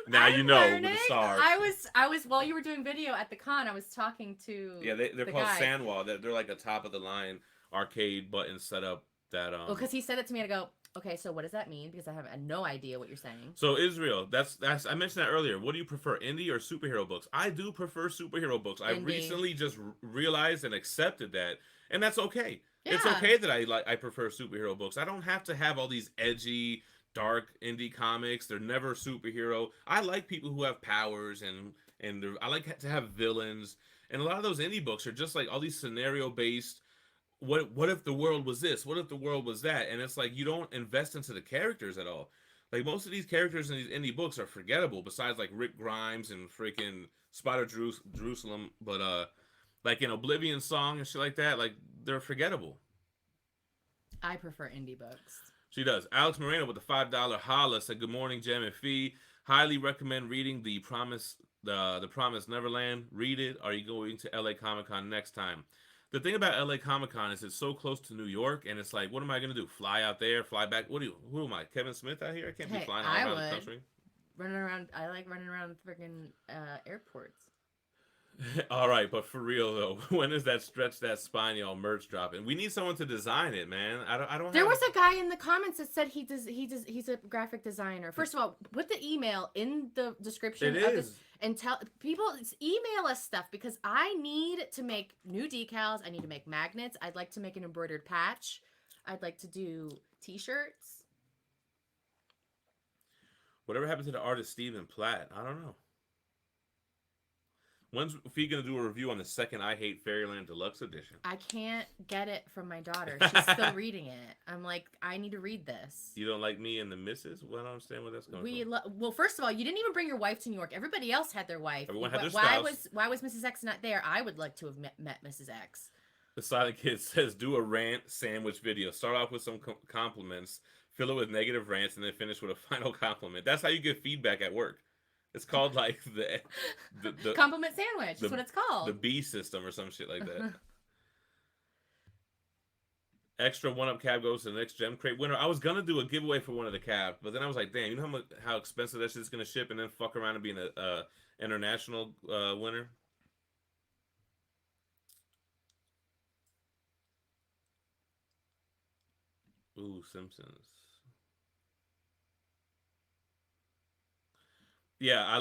now you know with the stars. I was while you were doing video at the con, I was talking to they're called guy. Sandwall. They're like a top of the line arcade button setup that Well, because he said it to me, and I go, okay, so what does that mean? Because I have no idea what you're saying. So Israel, that's I mentioned that earlier. What do you prefer, indie or superhero books? I do prefer superhero books. I recently just realized and accepted that, and that's okay. Yeah. It's okay that I prefer superhero books. I don't have to have all these edgy, dark indie comics. They're never superhero. I like people who have powers and I like to have villains. And a lot of those indie books are just like all these scenario based what if the world was this? What if the world was that? And it's like you don't invest into the characters at all. Like most of these characters in these indie books are forgettable. Besides like Rick Grimes and freaking Spider Jerusalem, but like in Oblivion Song and shit like that, like they're forgettable. I prefer indie books. She does. Alex Moreno with the $5 holla said, "Good morning, Gem and Phie. Highly recommend reading the Promised Neverland. Read it. Are you going to LA Comic Con next time?" The thing about LA Comic Con is it's so close to New York, and it's like, what am I gonna do? Fly out there? Fly back? Who am I? Kevin Smith out here? I can't be flying all around the country. Running around. I like running around freaking airports. All right, but for real though, when is that Stretch That Spine Y'all merch dropping? We need someone to design it, man. I don't. There was a guy in the comments that said he's a graphic designer. First of all, put the email in the description of this and tell people, email us stuff, because I need to make new decals. I need to make magnets. I'd like to make an embroidered patch. I'd like to do t-shirts. Whatever happened to the artist Stephen Platt? I don't know. When's Phie gonna do a review on the second I Hate Fairyland Deluxe Edition? I can't get it from my daughter. She's still reading it. I'm like, I need to read this. You don't like me and the missus? Well, I don't understand where that's going from. Well, first of all, you didn't even bring your wife to New York. Everybody else had their wife. Everyone had their spouse. Why was Mrs. X not there? I would like to have met Mrs. X. The Silent Kid says, "Do a rant sandwich video. Start off with some compliments, fill it with negative rants, and then finish with a final compliment." That's how you get feedback at work. It's called like the compliment sandwich. That's what it's called. The B system or some shit like that. Extra 1-up cab goes to the next Gem Crate winner. I was gonna do a giveaway for one of the cabs, but then I was like, damn, you know how expensive that shit's gonna ship, and then fuck around and being a international winner. Ooh, Simpsons. Yeah,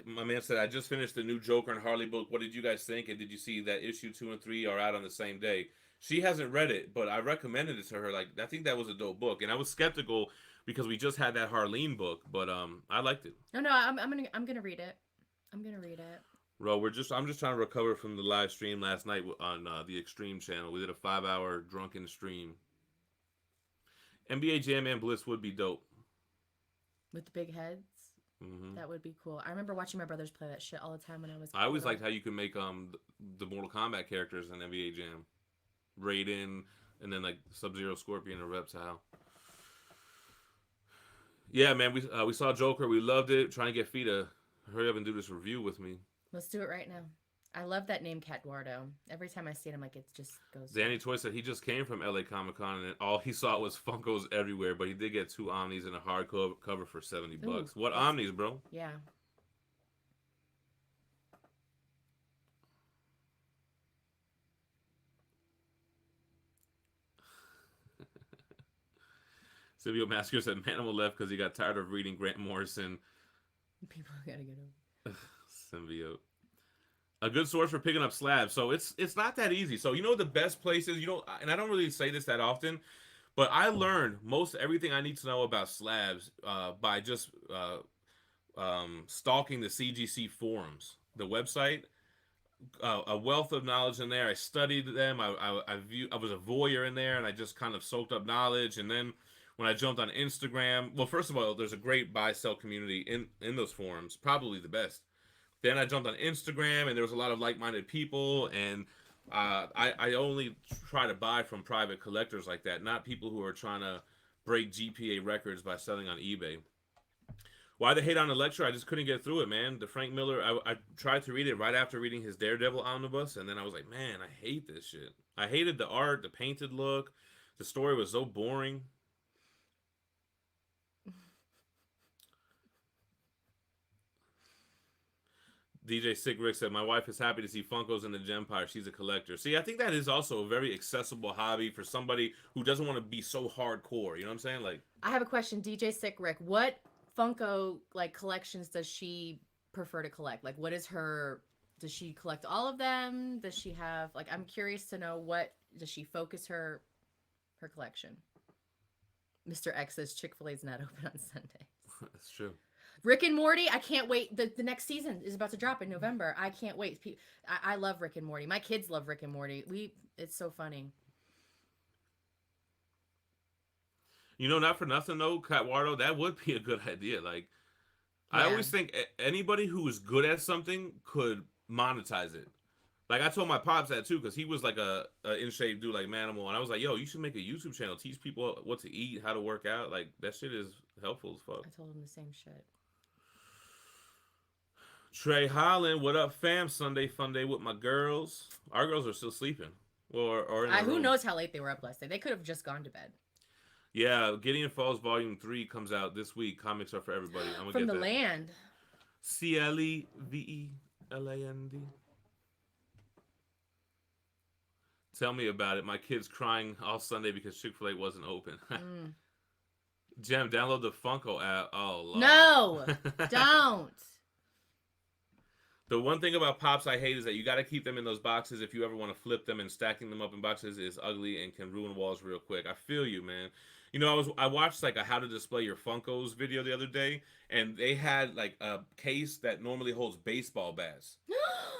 my man said, "I just finished the new Joker and Harley book. What did you guys think? And did you see that issue 2 and 3 are out on the same day?" She hasn't read it, but I recommended it to her. Like, I think that was a dope book, and I was skeptical because we just had that Harleen book, but I liked it. No, I'm gonna read it. I'm gonna read it. Bro, I'm just trying to recover from the live stream last night on the Extreme channel. We did a 5-hour drunken stream. NBA Jam and Bliss would be dope. With the big heads? Mm-hmm. That would be cool. I remember watching my brothers play that shit all the time when I was. I always liked how you could make the Mortal Kombat characters in NBA Jam, Raiden, and then like Sub-Zero, Scorpion, and Reptile. Yeah, man, we saw Joker. We loved it. Trying to get Phie to hurry up and do this review with me. Let's do it right now. I love that name, Cat Eduardo. Every time I see it, I'm like, it just goes. Danny Toy said he just came from LA Comic Con and all he saw was Funkos everywhere, but he did get 2 Omnis and a hardcover for $70. Ooh, what Omnis, bro? Yeah. Silvio Masker said Manimal left because he got tired of reading Grant Morrison. People gotta get over. Symbiote. A good source for picking up slabs. So it's not that easy. So the best places, and I don't really say this that often, but I learned most everything I need to know about slabs by just stalking the CGC forums, the website. A wealth of knowledge in there. I studied them. I was a voyeur in there, and I just kind of soaked up knowledge. And then when I jumped on Instagram, well, first of all, there's a great buy-sell community in those forums, probably the best. Then I jumped on Instagram, and there was a lot of like-minded people, and I only try to buy from private collectors like that, not people who are trying to break GPA records by selling on eBay. Why the hate on Elektra? I just couldn't get through it, man. The Frank Miller, I tried to read it right after reading his Daredevil omnibus, and then I was like, man, I hate this shit. I hated the art, the painted look. The story was so boring. DJ Sick Rick said, "My wife is happy to see Funkos in the Gempire. She's a collector." See, I think that is also a very accessible hobby for somebody who doesn't want to be so hardcore. You know what I'm saying? Like, I have a question, DJ Sick Rick. What Funko collections does she prefer to collect? Like, what is her? Does she collect all of them? Does she have I'm curious to know, what does she focus her collection? Mr. X says Chick-fil-A's not open on Sundays. That's true. Rick and Morty, I can't wait. The next season is about to drop in November. I can't wait. I love Rick and Morty. My kids love Rick and Morty. It's so funny. You know, not for nothing though, Catwardo, that would be a good idea. Like, I Yeah. always think anybody who is good at something could monetize it. Like I told my pops that too, because he was like a in shape dude like Manimal, and I was like, yo, you should make a YouTube channel, teach people what to eat, how to work out. Like that shit is helpful as fuck. I told him the same shit. Trey Holland, what up, fam? Sunday fun day with my girls. Our girls are still sleeping, or in their Who room. knows how late they were up last night? They could have just gone to bed. Yeah, Gideon Falls Volume 3 comes out this week. Comics are for everybody. I'm gonna From get the that. land. CLEVELAND. Tell me about it. My kid's crying all Sunday because Chick-fil-A wasn't open. Gem, download the Funko app. Oh, Lord. No! Don't! The one thing about Pops I hate is that you got to keep them in those boxes. If you ever want to flip them, and stacking them up in boxes is ugly and can ruin walls real quick. I feel you, man. You know, I watched like a how to display your Funkos video the other day, and they had like a case that normally holds baseball bats.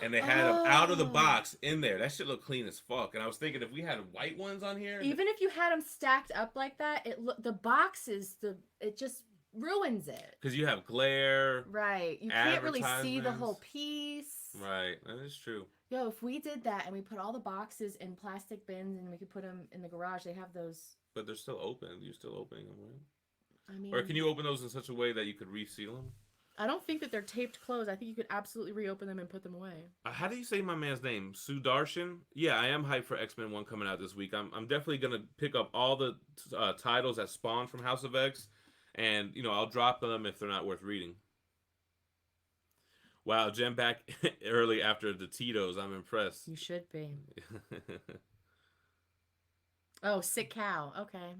And they had them out of the box in there. That shit looked clean as fuck. And I was thinking if we had white ones on here, even if you had them stacked up like that, the boxes, it just ruins it. because you have glare. Right. You can't really see the whole piece. Right. That is true. Yo, if we did that and we put all the boxes in plastic bins and we could put them in the garage, they have those. But they're still open. You're still opening them, right? I mean, or can you open those in such a way that you could reseal them? I don't think that they're taped closed. I think you could absolutely reopen them and put them away. How do you say my man's name? Sudarshan? Yeah, I am hyped for X-Men 1 coming out this week. I'm definitely going to pick up all the titles that spawn from House of X. And, you know, I'll drop them if they're not worth reading. Wow, Jem back early after the Tito's. I'm impressed. You should be. Oh, sick cow. Okay.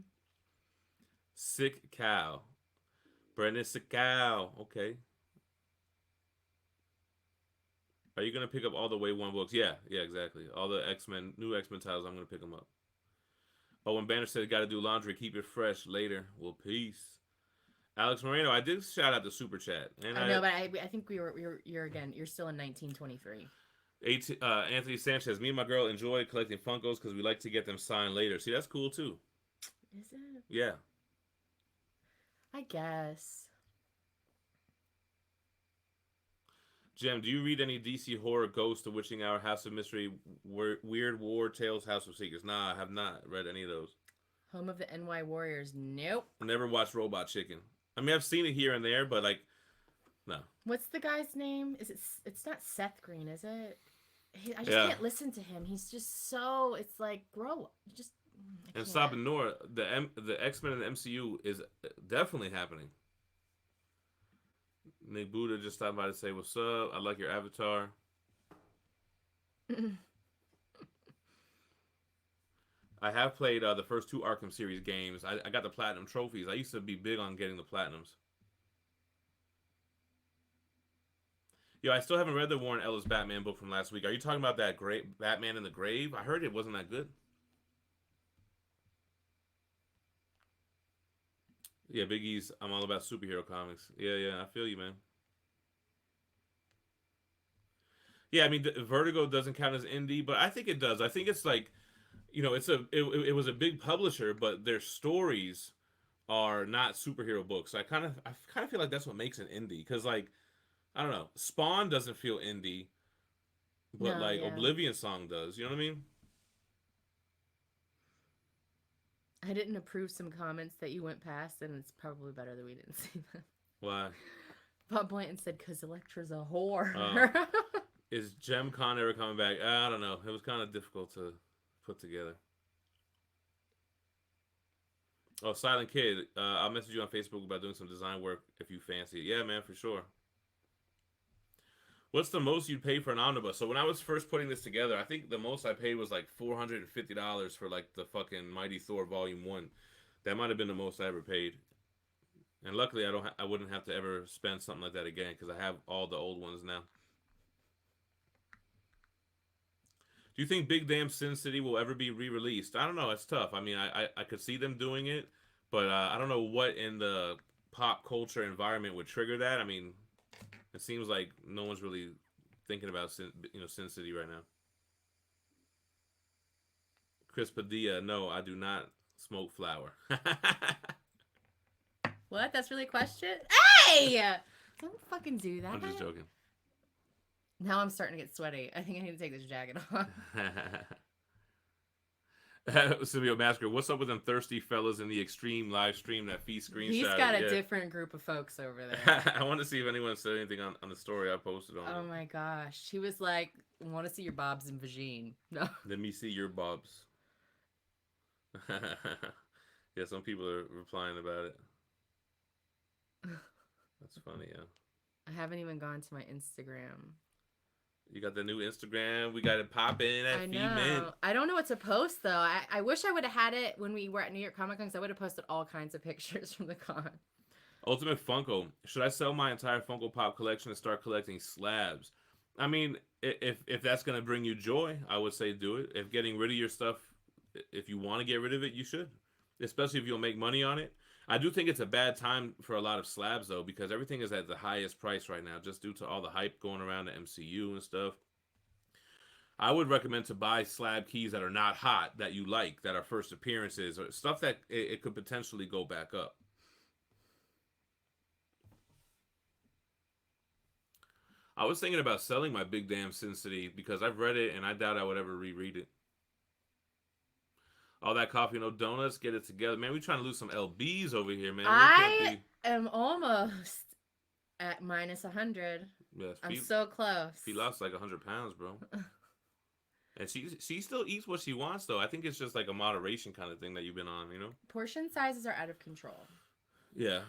Sick cow. Brendan Sick cow. Okay. Are you going to pick up all the Wave 1 books? Yeah, exactly. All the X-Men, new X-Men titles, I'm going to pick them up. Oh, when Banner said, got to do laundry, keep it fresh later. Well, peace. Alex Moreno, I did shout out the super chat. And I know, but I think you're still in 1923. Anthony Sanchez, me and my girl enjoy collecting Funkos because we like to get them signed later. See, that's cool too. Is it? Yeah. I guess. Jem, do you read any DC horror, Ghost, The Witching Hour, House of Mystery, Weird War Tales, House of Secrets? Nah, I have not read any of those. Home of the NY Warriors? Nope. I never watched Robot Chicken. I mean, I've seen it here and there, but like, no. What's the guy's name? It's not Seth Green, is it? I just can't listen to him. He's just so. It's like grow up. And stop ignore the X-Men and the MCU is definitely happening. Nick Buddha just stopped by to say what's up. I like your avatar. I have played the first 2 Arkham series games. I got the platinum trophies. I used to be big on getting the platinums. Yo, I still haven't read the Warren Ellis Batman book from last week. Are you talking about that great Batman in the Grave? I heard it wasn't that good. Yeah, Big E's, I'm all about superhero comics. Yeah, I feel you, man. Yeah, I mean, Vertigo doesn't count as indie, but I think it does. I think it's like, you know, it was a big publisher, but their stories are not superhero books. I kind of feel like that's what makes an indie, because like, I don't know, Spawn doesn't feel indie, but Oblivion Song does. You know what I mean? I didn't approve some comments that you went past, and it's probably better that we didn't see them. Why? Bob Blanton said, "Cause Elektra's a whore." Is Gem Con ever coming back? I don't know. It was kind of difficult to put together. Oh, Silent Kid, I'll message you on Facebook about doing some design work if you fancy it. Yeah, man, for sure. What's the most you'd pay for an omnibus? So when I was first putting this together, I think the most I paid was like $450 for like the fucking Mighty Thor Volume 1. That might have been the most I ever paid. And luckily I wouldn't have to ever spend something like that again, because I have all the old ones now. Do you think Big Damn Sin City will ever be re-released? I don't know. It's tough. I mean, I could see them doing it, but I don't know what in the pop culture environment would trigger that. I mean, it seems like no one's really thinking about Sin City right now. Chris Padilla, no, I do not smoke flour. What? That's really a question? Hey! Don't fucking do that. I'm just joking. Now I'm starting to get sweaty. I think I need to take this jacket off. Silvio Masker, what's up with them thirsty fellas in the extreme live stream that Phie screenshot? He's got a different group of folks over there. I want to see if anyone said anything on the story I posted on. Oh my gosh. He was like, want to see your bobs and vagine. No. Let me see your bobs. Yeah, some people are replying about it. That's funny, yeah. I haven't even gone to my Instagram. You got the new Instagram. We got it popping at I Phie know. Mint. I don't know what to post though. I wish I would have had it when we were at New York Comic Con because I would have posted all kinds of pictures from the con. Ultimate Funko. Should I sell my entire Funko Pop collection and start collecting slabs? I mean, if that's gonna bring you joy, I would say do it. If getting rid of your stuff, if you want to get rid of it, you should. Especially if you'll make money on it. I do think it's a bad time for a lot of slabs, though, because everything is at the highest price right now, just due to all the hype going around the MCU and stuff. I would recommend to buy slab keys that are not hot, that you like, that are first appearances, or stuff that it could potentially go back up. I was thinking about selling my Big Damn Sin City because I've read it and I doubt I would ever reread it. All that coffee, no donuts. Get it together, man. We trying to lose some lbs over here, man. I am almost at minus 100. Yes, I'm so close. She lost like 100 pounds, bro. And she still eats what she wants, though. I think it's just like a moderation kind of thing that you've been on, you know. Portion sizes are out of control. Yeah.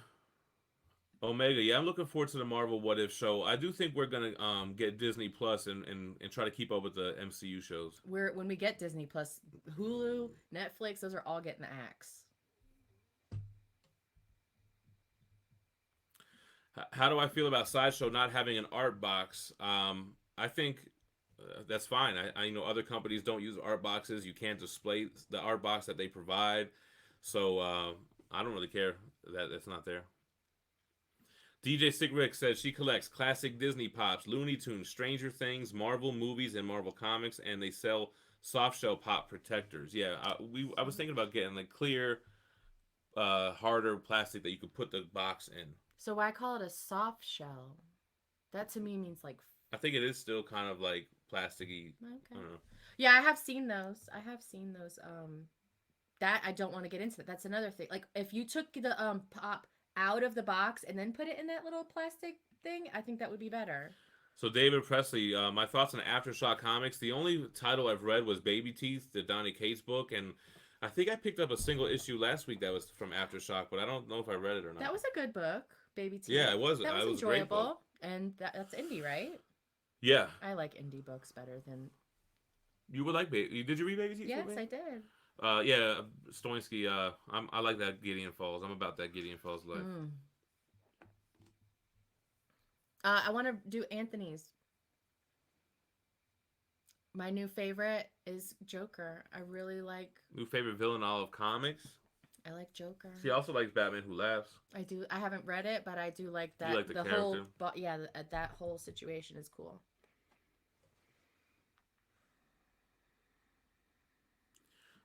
Omega, yeah, I'm looking forward to the Marvel What If show. I do think we're gonna get Disney Plus and try to keep up with the MCU shows. When we get Disney Plus, Hulu, Netflix, those are all getting the axe. How do I feel about Sideshow not having an art box? I think that's fine. I know other companies don't use art boxes. You can't display the art box that they provide, so I don't really care that it's not there. DJ Sick Rick says she collects classic Disney Pops, Looney Tunes, Stranger Things, Marvel movies, and Marvel comics, and they sell soft shell pop protectors. Yeah, I was thinking about getting like clear, harder plastic that you could put the box in. So why call it a soft shell? That to me means like... I think it is still kind of like plasticky. Okay. I don't know. Yeah, I have seen those. That I don't want to get into that. That's another thing. Like if you took the pop out of the box and then put it in that little plastic thing, I think that would be better. So David Presley, my thoughts on Aftershock Comics. The only title I've read was Baby Teeth, the Donnie Cates book, and I think I picked up a single issue last week that was from Aftershock, but I don't know if I read it or not. That was a good book, Baby Teeth. Yeah, it was. That was enjoyable. A great book. And that's indie, right? Yeah. I like indie books better than... You would like Baby... Did you read Baby Teeth? Yes, I did. Yeah, Stoinsky, I like that Gideon Falls. I'm about that Gideon Falls life. I want to do Anthony's. My new favorite is Joker. I really like... New favorite villain in all of comics? I like Joker. She also likes Batman Who Laughs. I do. I haven't read it, but I do like that. You like the character? Whole, yeah, that whole situation is cool.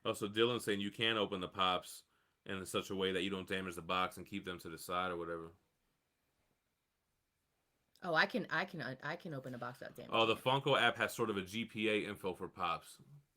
Also, Dylan's saying you can open the pops in such a way that you don't damage the box and keep them to the side or whatever. Oh, I can open a box without damage. Oh, the Funko app has sort of a GPA info for pops.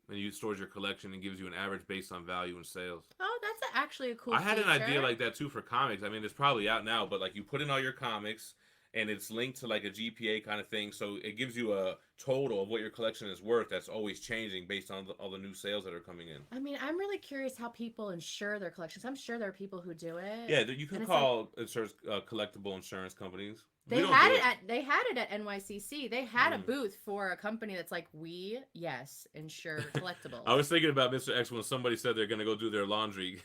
And you stores your collection and gives you an average based on value and sales. Oh, that's actually a cool I had feature. an idea like that too for comics. I mean, it's probably out now, but like you put in all your comics and it's linked to like a GPA kind of thing. So it gives you a total of what your collection is worth that's always changing based on all the new sales that are coming in. I mean, I'm really curious how people insure their collections. I'm sure there are people who do it. Yeah, you can call insurance collectible insurance companies. They had it at NYCC. They had a booth for a company that's like, insure collectibles. I was thinking about Mr. X when somebody said they're gonna go do their laundry.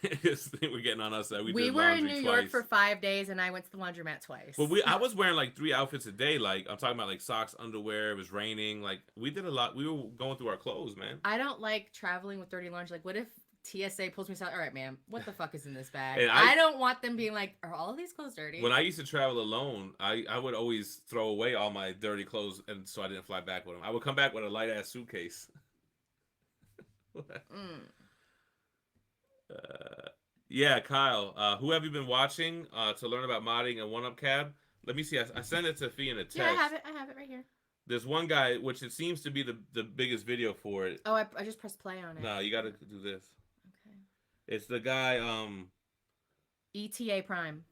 We're getting on us that we were in New York for 5 days, and I went to the laundromat twice. Well, I was wearing like 3 outfits a day. Like I'm talking about like socks, underwear. It was raining. Like we did a lot. We were going through our clothes, man. I don't like traveling with dirty laundry. Like, what if TSA pulls me aside? All right, ma'am, what the fuck is in this bag? And I don't want them being like, are all of these clothes dirty? When I used to travel alone, I would always throw away all my dirty clothes, and so I didn't fly back with them. I would come back with a light ass suitcase. Yeah, Kyle. Who have you been watching to learn about modding and one-up cab? Let me see. I sent it to Fee in a text. Yeah, I have it. I have it right here. There's one guy, which it seems to be the biggest video for it. Oh, I just pressed play on it. No, you got to do this. Okay. It's the guy, ETA Prime.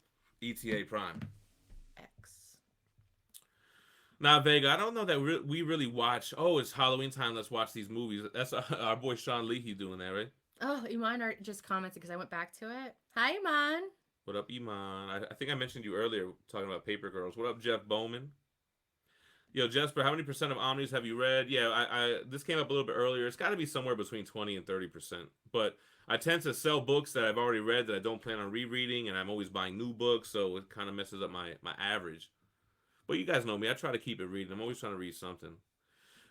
ETA Prime. X. Now, Vega, I don't know that we really watch. Oh, it's Halloween time. Let's watch these movies. That's our boy Sean Leahy doing that, right? Oh, Iman are just commented because I went back to it. Hi, Iman. What up, Iman? I think I mentioned you earlier talking about Paper Girls. What up, Jeff Bowman? Yo, Jesper, how many percent of Omnis have you read? Yeah, I this came up a little bit earlier. It's got to be somewhere between 20 and 30%. But I tend to sell books that I've already read that I don't plan on rereading, and I'm always buying new books, so it kind of messes up my average. But you guys know me. I try to keep it reading. I'm always trying to read something.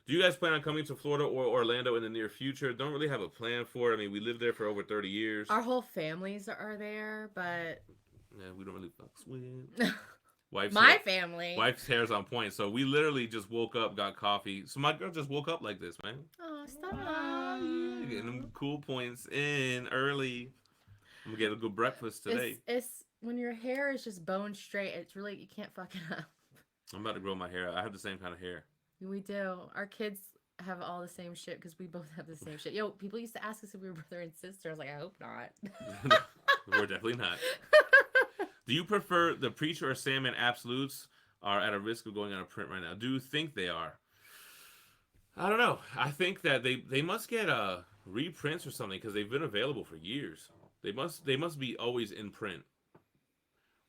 Do you guys plan on coming to Florida or Orlando in the near future? Don't really have a plan for it. I mean, we lived there for over 30 years. Our whole families are there, but... Yeah, we don't really fucks with. My family. Wife's hair's on point. So we literally just woke up, got coffee. So my girl just woke up like this, man. Oh, stop. Getting them cool points in early. I'm going to get a good breakfast today. It's when your hair is just bone straight, it's really, you can't fuck it up. I'm about to grow my hair. I have the same kind of hair. We do. Our kids have all the same shit because we both have the same shit. Yo, people used to ask us if we were brother and sister. I was like, I hope not. We're definitely not. Do you prefer the Preacher or Sandman Absolutes are at a risk of going out of print right now? Do you think they are? I don't know. I think that they must get reprints or something because they've been available for years. They must be always in print.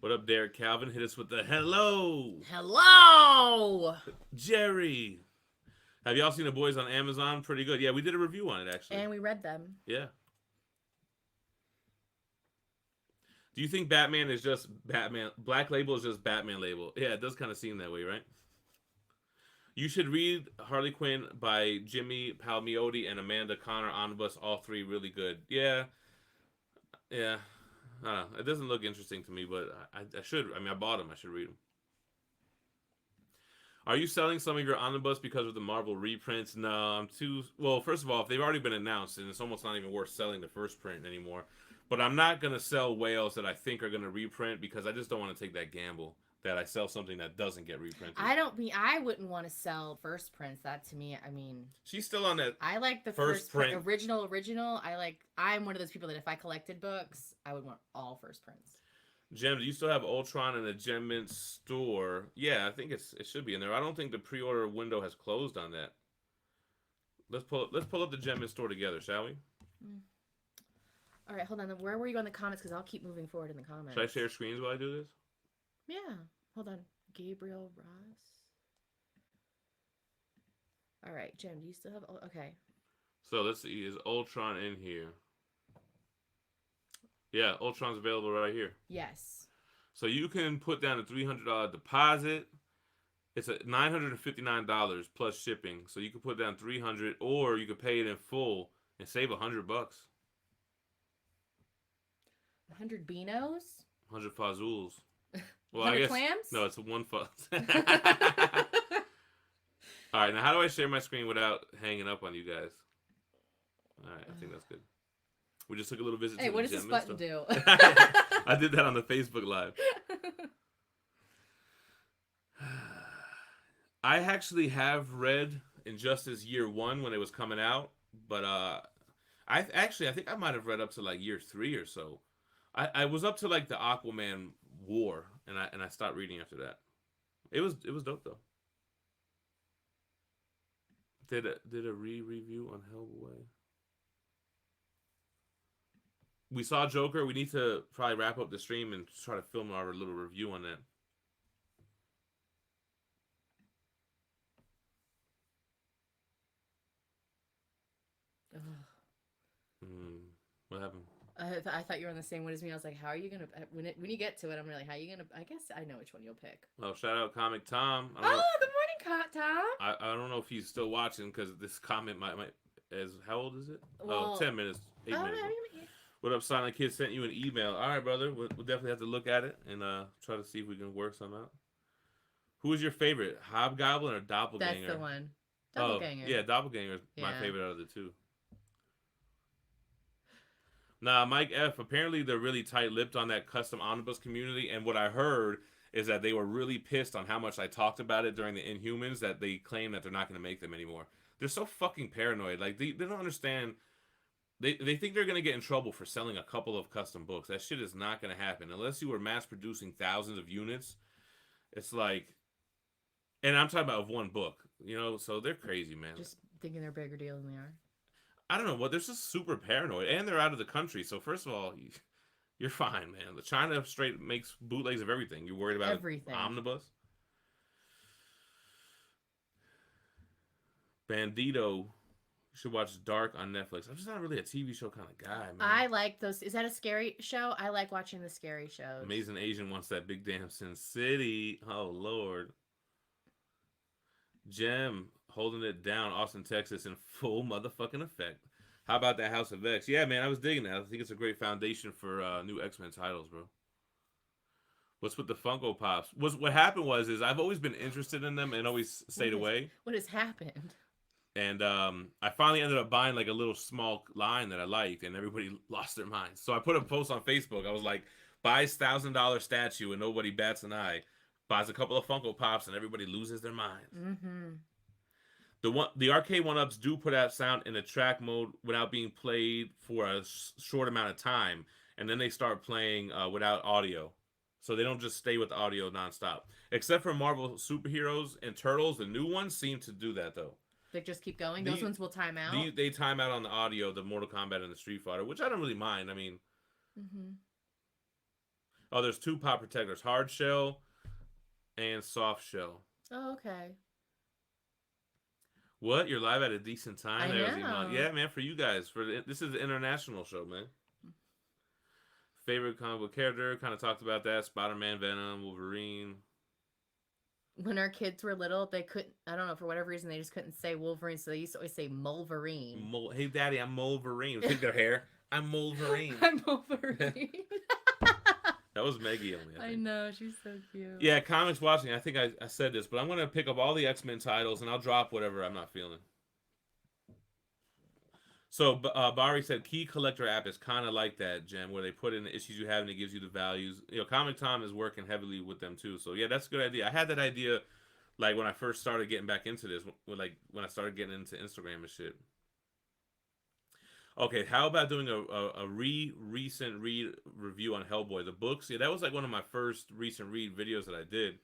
What up, Derek Calvin? Hit us with the hello. Hello, Jerry. Have y'all seen The Boys on Amazon? Pretty good. Yeah, we did a review on it actually. and we read them. Yeah. Do you think Batman is just Batman? Black Label is just Batman label. Yeah, it does kind of seem that way, right? You should read Harley Quinn by Jimmy Palmiotti and Amanda Connor Omnibus. All three really good. Yeah. I don't know. It doesn't look interesting to me, but I should. I mean, I bought them. I should read them. Are you selling some of your omnibus because of the Marvel reprints? No, I'm too... Well, first of all, if they've already been announced, then it's almost not even worth selling the first print anymore. But I'm not going to sell whales that I think are going to reprint because I just don't want to take that gamble that I sell something that doesn't get reprinted. I wouldn't want to sell first prints. That to me, I mean... She's still on that I like the first print. Original. I'm one of those people that if I collected books, I would want all first prints. Gem, do you still have Ultron in the Gem Mint store? Yeah, I think it should be in there. I don't think the pre-order window has closed on that. Let's pull up the Gem Mint store together, shall we? All right, hold on. Where were you on the comments? Because I'll keep moving forward in the comments. Should I share screens while I do this? Yeah. Hold on. Gabriel Ross. All right, Gem, do you still have... Okay. So let's see. Is Ultron in here? Yeah, Ultron's available right here. Yes. So you can put down a $300 deposit. It's at $959 plus shipping. So you can put down $300, or you could pay it in full and save $100. 100 Beanos? 100 Fazuls. Well, 100 I guess clams? no, it's one fuzz. All right, now how do I share my screen without hanging up on you guys? All right, I think that's good. We just took a little visit. Hey, to what the does this Gem button do? I did that on the Facebook Live. I actually have read Injustice Year 1 when it was coming out, but I think I might have read up to like year 3 or so. I was up to like the Aquaman War, and I stopped reading after that. It was dope though. Did a re-review on Hellboy. We saw Joker. We need to probably wrap up the stream and try to film our little review on that. What happened? I thought you were on the same one as me. I was like, how are you going to... When you get to it, I'm really, how are you going to... I guess I know which one you'll pick. Oh, shout out Comic Tom. Good morning, Tom. I don't know if he's still watching because this comment might... How old is it? Well, 10 minutes. 8 minutes. No, What up, Silent Kid? Sent you an email. All right, brother. We'll definitely have to look at it and try to see if we can work some out. Who is your favorite, Hobgoblin or Doppelganger? That's the one. Doppelganger. Yeah, Doppelganger is my favorite out of the two. Nah, Mike F. Apparently they're really tight-lipped on that custom omnibus community, and what I heard is that they were really pissed on how much I talked about it during the Inhumans that they claim that they're not going to make them anymore. They're so fucking paranoid. Like they don't understand. They think they're going to get in trouble for selling a couple of custom books. That shit is not going to happen unless you were mass producing thousands of units. It's like, and I'm talking about of one book, you know. So they're crazy, man. Just thinking they're a bigger deal than they are. I don't know what. They're just super paranoid, and they're out of the country. So first of all, you're fine, man. The China straight makes bootlegs of everything. You're worried about everything. Omnibus. Bandito. You should watch Dark on Netflix. I'm just not really a TV show kind of guy, man. I like those. Is that a scary show? I like watching the scary shows. Amazing Asian wants that big damn Sin City. Oh, Lord. Gem holding it down, Austin, Texas, in full motherfucking effect. How about that House of X? Yeah, man, I was digging that. I think it's a great foundation for new X-Men titles, bro. What's with the Funko Pops? What happened was I've always been interested in them and always stayed away. What has happened? And I finally ended up buying like a little small line that I liked, and everybody lost their minds. So I put a post on Facebook. I was like, buys $1,000 statue and nobody bats an eye. Buys a couple of Funko Pops and everybody loses their minds. Mm-hmm. The arcade one-ups do put out sound in a track mode without being played for a short amount of time, and then they start playing without audio. So they don't just stay with audio nonstop. Except for Marvel Superheroes and Turtles, the new ones seem to do that though. They just keep going. Those ones will time out. They time out on the audio, the Mortal Kombat and the Street Fighter, which I don't really mind. I mean, oh, there's two pop protectors: hard shell and soft shell. Oh, okay. What? You're live at a decent time? I know. Yeah, man. For you guys, this is an international show, man. Favorite comic book character? Kind of talked about that. Spider-Man, Venom, Wolverine. When our kids were little, they couldn't, I don't know, for whatever reason, they just couldn't say Wolverine, so they used to always say Mulverine. Hey, Daddy, I'm Mulverine. Take their hair. I'm Mulverine. I'm Mulverine. That was Maggie only, I know, she's so cute. Yeah, comics watching. I think I said this, but I'm going to pick up all the X-Men titles, and I'll drop whatever I'm not feeling. So, Bari said, Key Collector app is kind of like that, Gem, where they put in the issues you have and it gives you the values. You know, Comic Tom is working heavily with them, too. So, yeah, that's a good idea. I had that idea, like, when I first started getting back into this, when I started getting into Instagram and shit. Okay, how about doing a recent read review on Hellboy? The books, yeah, that was, like, one of my first recent read videos that I did.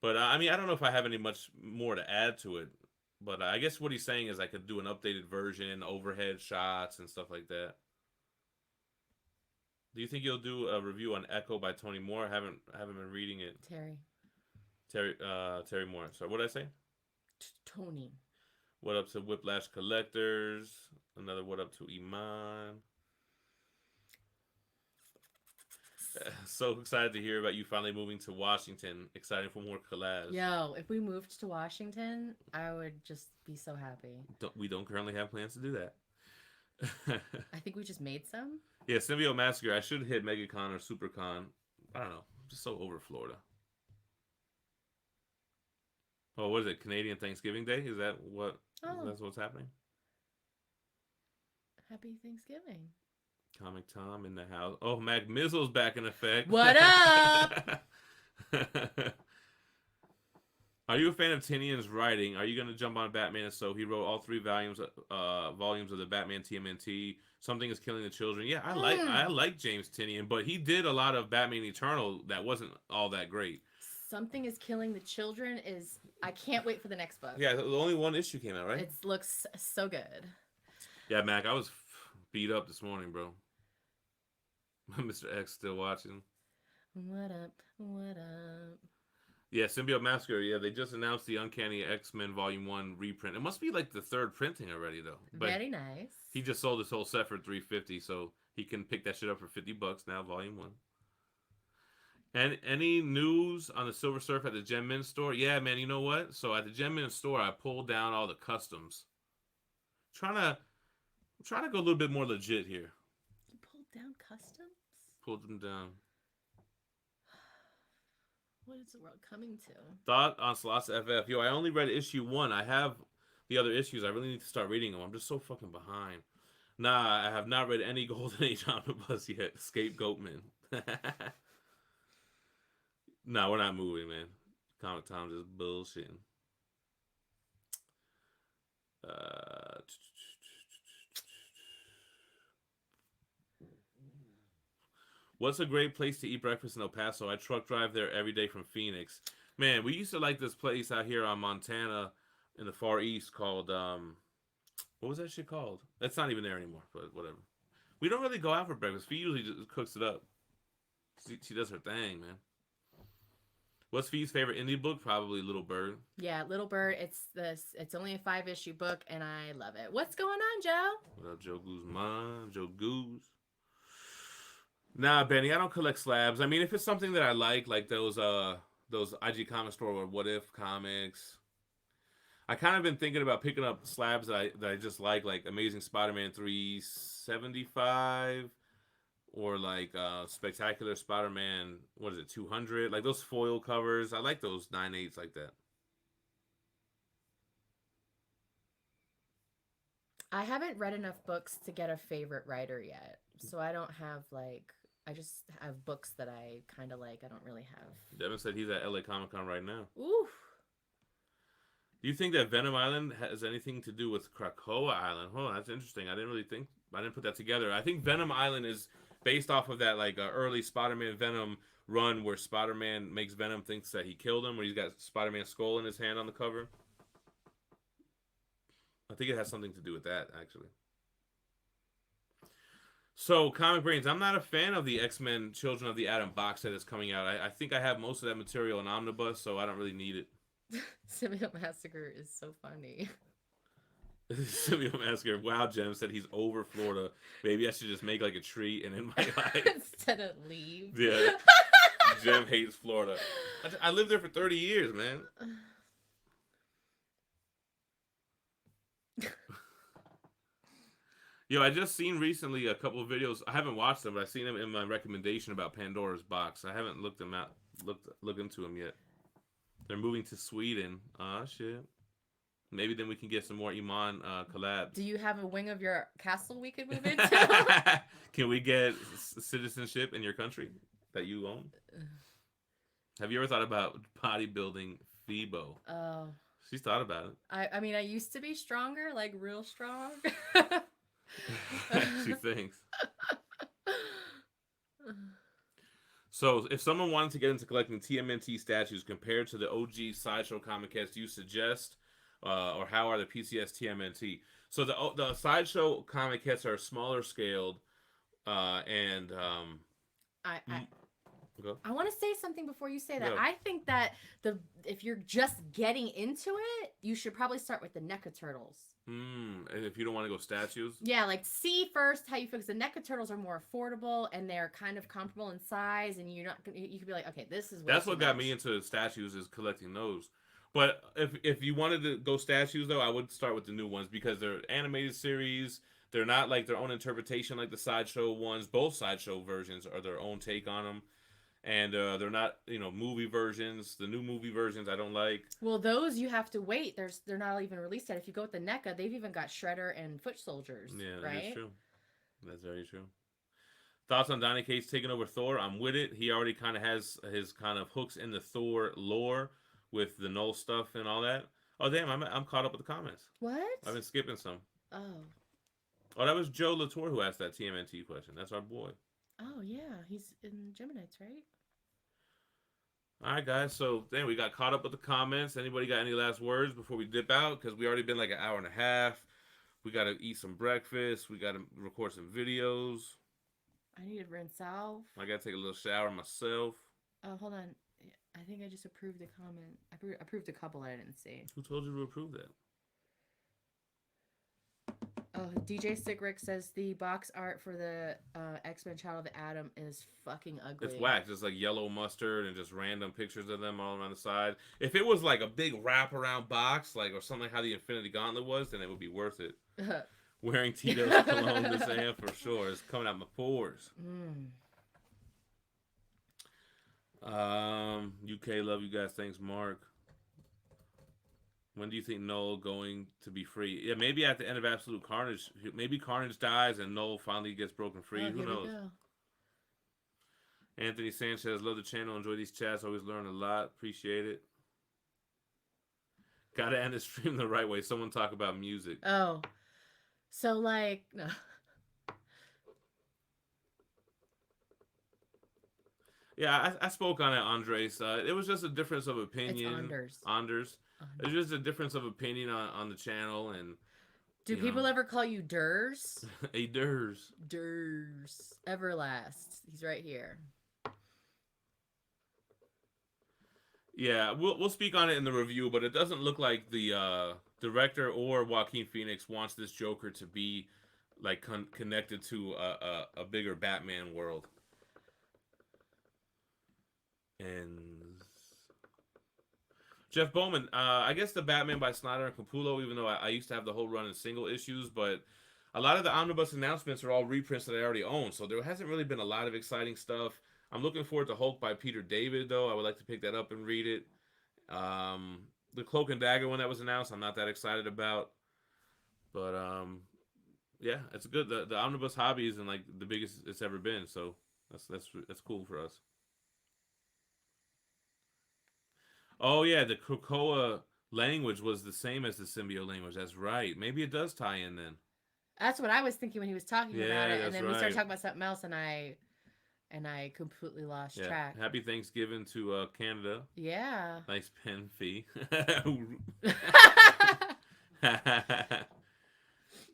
But, I mean, I don't know if I have any much more to add to it. But I guess what he's saying is I could do an updated version, overhead shots, and stuff like that. Do you think you'll do a review on Echo by Tony Moore? I haven't been reading it. Terry Moore. Sorry, what did I say? Tony. What up to Whiplash Collectors? Another what up to Iman? So excited to hear about you finally moving to Washington. Excited for more collabs. Yo, if we moved to Washington, I would just be so happy. We don't currently have plans to do that. I think we just made some. Yeah, Symbiote Massacre. I should hit MegaCon or SuperCon. I don't know. I'm just so over Florida. Oh, what is it? Canadian Thanksgiving Day? Is that what? Oh. That's what's happening? Happy Thanksgiving. Comic Tom in the house. Oh, Mac Mizzle's back in effect. What up? Are you a fan of Tinian's writing? Are you going to jump on Batman? So he wrote all 3 volumes of the Batman TMNT. Something is Killing the Children. Yeah, I like James Tinian, but he did a lot of Batman Eternal that wasn't all that great. Something is Killing the Children is... I can't wait for the next book. Yeah, only one issue came out, right? It looks so good. Yeah, Mac, I was beat up this morning, bro. Mr. X still watching. What up? What up? Yeah, Symbiote Massacre. Yeah, they just announced the Uncanny X-Men Volume 1 reprint. It must be like the 3rd printing already, though. But very nice. He just sold his whole set for $350, so he can pick that shit up for $50 now, Volume 1. And any news on the Silver Surf at the Gem Mint store? Yeah, man, you know what? So at the Gem Mint store, I pulled down all the customs. I'm trying to go a little bit more legit here. You pulled down customs? Pulled them down. What is the world coming to? Thought on Slots FF. Yo, I only read issue 1. I have the other issues. I really need to start reading them. I'm just so fucking behind. Nah, I have not read any Golden Age Omnibus yet. Scapegoatman. Nah, we're not moving, man. Comic Tom just bullshitting. What's a great place to eat breakfast in El Paso? I truck drive there every day from Phoenix. Man, we used to like this place out here on Montana in the Far East called, what was that shit called? That's not even there anymore, but whatever. We don't really go out for breakfast. Fee usually just cooks it up. She does her thing, man. What's Fee's favorite indie book? Probably Little Bird. Yeah, Little Bird. It's only a 5-issue book, and I love it. What's going on, Joe? What up, Joe Guzman? Joe Goose. Nah, Benny, I don't collect slabs. I mean, if it's something that I like those IG Comic Store or What If comics. I kind of been thinking about picking up slabs that I just like Amazing Spider-Man 375 or like Spectacular Spider-Man, what is it, 200? Like those foil covers. I like those 9/8s like that. I haven't read enough books to get a favorite writer yet. So I don't have I just have books that I kind of like. I don't really have. Devin said he's at LA Comic Con right now. Ooh. Do you think that Venom Island has anything to do with Krakoa Island? Oh, that's interesting. I didn't put that together. I think Venom Island is based off of that early Spider-Man Venom run where Spider-Man makes Venom thinks that he killed him, where he's got Spider-Man's skull in his hand on the cover. I think it has something to do with that, actually. So, Comic Brains, I'm not a fan of the X-Men Children of the Atom box set that's coming out. I think I have most of that material in Omnibus, so I don't really need it. Symbiote Massacre is so funny. Symbiote Massacre. Wow, Gem said he's over Florida. Maybe I should just make a tree and in my life. Instead of leave. Yeah. Gem hates Florida. I lived there for 30 years, man. Yo, I just seen recently a couple of videos. I haven't watched them, but I've seen them in my recommendation about Pandora's Box. I haven't looked into them yet. They're moving to Sweden. Ah, shit. Maybe then we can get some more Iman collabs. Do you have a wing of your castle we could move into? Can we get citizenship in your country that you own? Have you ever thought about bodybuilding Phoebo? Oh. She's thought about it. I mean, I used to be stronger, like real strong. She thinks. So, if someone wanted to get into collecting TMNT statues compared to the OG Sideshow comic cast, do you suggest, or how are the PCS TMNT? So, the Sideshow comic cats are smaller scaled, and I want to say something before you say that. Go. I think that if you're just getting into it, you should probably start with the NECA Turtles. And if you don't want to go statues? Yeah, see first how you feel, because the NECA Turtles are more affordable and they're kind of comparable in size, and you could be like, okay, this is That's what got me into statues, is collecting those. But if you wanted to go statues, though, I would start with the new ones because they're animated series. They're not like their own interpretation like the Sideshow ones. Both Sideshow versions are their own take on them. And they're not, movie versions. The new movie versions I don't like. Well, those you have to wait. They're not even released yet. If you go with the NECA, they've even got Shredder and Foot Soldiers. Yeah, right? That's true. That's very true. Thoughts on Donnie Cates taking over Thor? I'm with it. He already kind of has his kind of hooks in the Thor lore with the Null stuff and all that. Oh, damn, I'm caught up with the comments. What? I've been skipping some. Oh, that was Joe Latour who asked that TMNT question. That's our boy. Oh, yeah. He's in Geminites, right? All right, guys. So, then we got caught up with the comments. Anybody got any last words before we dip out? Because we already been like an hour and a half. We got to eat some breakfast. We got to record some videos. I need to rinse off. I got to take a little shower myself. Oh, hold on. I think I just approved a comment. I approved a couple I didn't see. Who told you to approve that? Oh, DJ Sick Rick says the box art for the X-Men Child of the Atom is fucking ugly. It's whack. Just like yellow mustard and just random pictures of them all around the side. If it was like a big wraparound box, or something like how the Infinity Gauntlet was, then it would be worth it. Wearing Tito's cologne this AM for sure. It's coming out my pores. UK, love you guys. Thanks, Mark. When do you think Null going to be free? Yeah, maybe at the end of Absolute Carnage. Maybe Carnage dies and Null finally gets broken free. Oh, Who here we knows? go. Anthony Sanchez, love the channel. Enjoy these chats. Always learn a lot. Appreciate it. Gotta end the stream the right way. Someone talk about music. Oh. So, like... No. Yeah, I spoke on it, Andres. It was just a difference of opinion. It's Anders. It's just a difference of opinion on the channel. And do people ever call you Durs? A Durs. Durs. Everlast. He's right here. Yeah, we'll speak on it in the review, but it doesn't look like the director or Joaquin Phoenix wants this Joker to be like connected to a bigger Batman world. And Jeff Bowman, I guess the Batman by Snyder and Capullo, even though I used to have the whole run in single issues, but a lot of the omnibus announcements are all reprints that I already own, so there hasn't really been a lot of exciting stuff. I'm looking forward to Hulk by Peter David, though. I would like to pick that up and read it. The Cloak and Dagger one that was announced, I'm not that excited about. But, yeah, it's good. The omnibus hobby isn't like the biggest it's ever been, so that's cool for us. Oh, yeah, the Krakoa language was the same as the symbiote language. That's right. Maybe it does tie in then. That's what I was thinking when he was talking about it. And then we started right. talking about something else, and I completely lost track. Happy Thanksgiving to Canada. Yeah. Nice pen fee.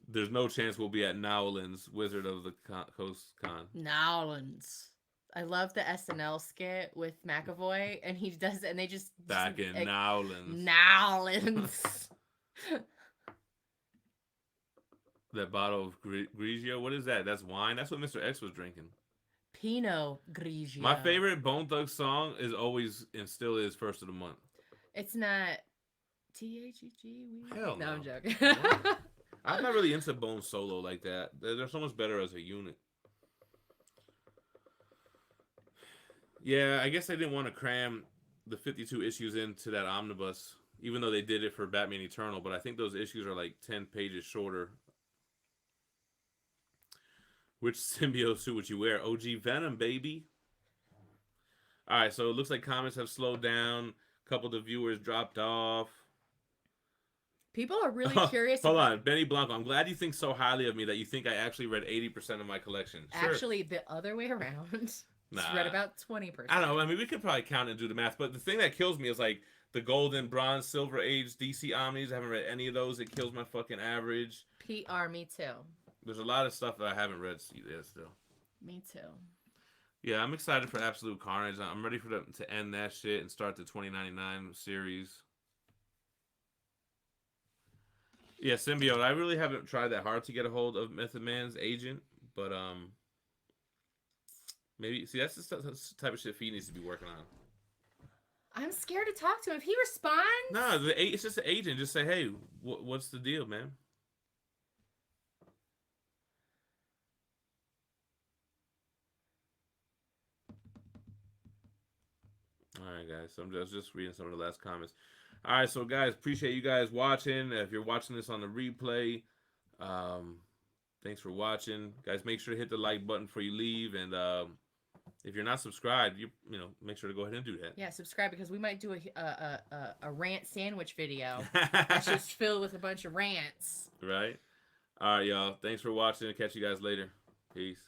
There's no chance we'll be at Nowlands, Wizard of the Coast Con. Nowlands. I love the SNL skit with McAvoy, and he does, and they just back in Nowlands. Nowlands. That bottle of Grigio, what is that? That's wine. That's what Mr. X was drinking. Pinot Grigio. My favorite Bone Thugs song is always and still is First of the Month. It's not T-H-E-G. Hell no. No, I'm joking. I'm not really into Bone solo like that. They're so much better as a unit. Yeah, I guess they didn't want to cram the 52 issues into that omnibus, even though they did it for Batman Eternal, but I think those issues are like 10 pages shorter. Which symbiote suit would you wear? OG Venom, baby. Alright, so it looks like comments have slowed down. A couple of the viewers dropped off. People are really curious. Hold on, Benny Blanco. I'm glad you think so highly of me that you think I actually read 80% of my collection. Sure. Actually, the other way around. Nah. Read about 20%. I don't know. I mean, we could probably count and do the math, but the thing that kills me is like the Golden, Bronze, Silver Age DC Omnis. I haven't read any of those. It kills my fucking average. PR, me too. There's a lot of stuff that I haven't read yet still. Me too. Yeah, I'm excited for Absolute Carnage. I'm ready for them to end that shit and start the 2099 series. Yeah, Symbiote. I really haven't tried that hard to get a hold of Method Man's agent, but maybe, see, that's the type of shit Fee needs to be working on. I'm scared to talk to him. If he responds... No, it's just an agent. Just say, hey, what's the deal, man? Alright, guys. So I'm just reading some of the last comments. Alright, so, guys, appreciate you guys watching. If you're watching this on the replay, thanks for watching. Guys, make sure to hit the like button before you leave, and if you're not subscribed, you know, make sure to go ahead and do that. Yeah, subscribe, because we might do a rant sandwich video that's just filled with a bunch of rants. Right? All right, y'all. Thanks for watching. Catch you guys later. Peace.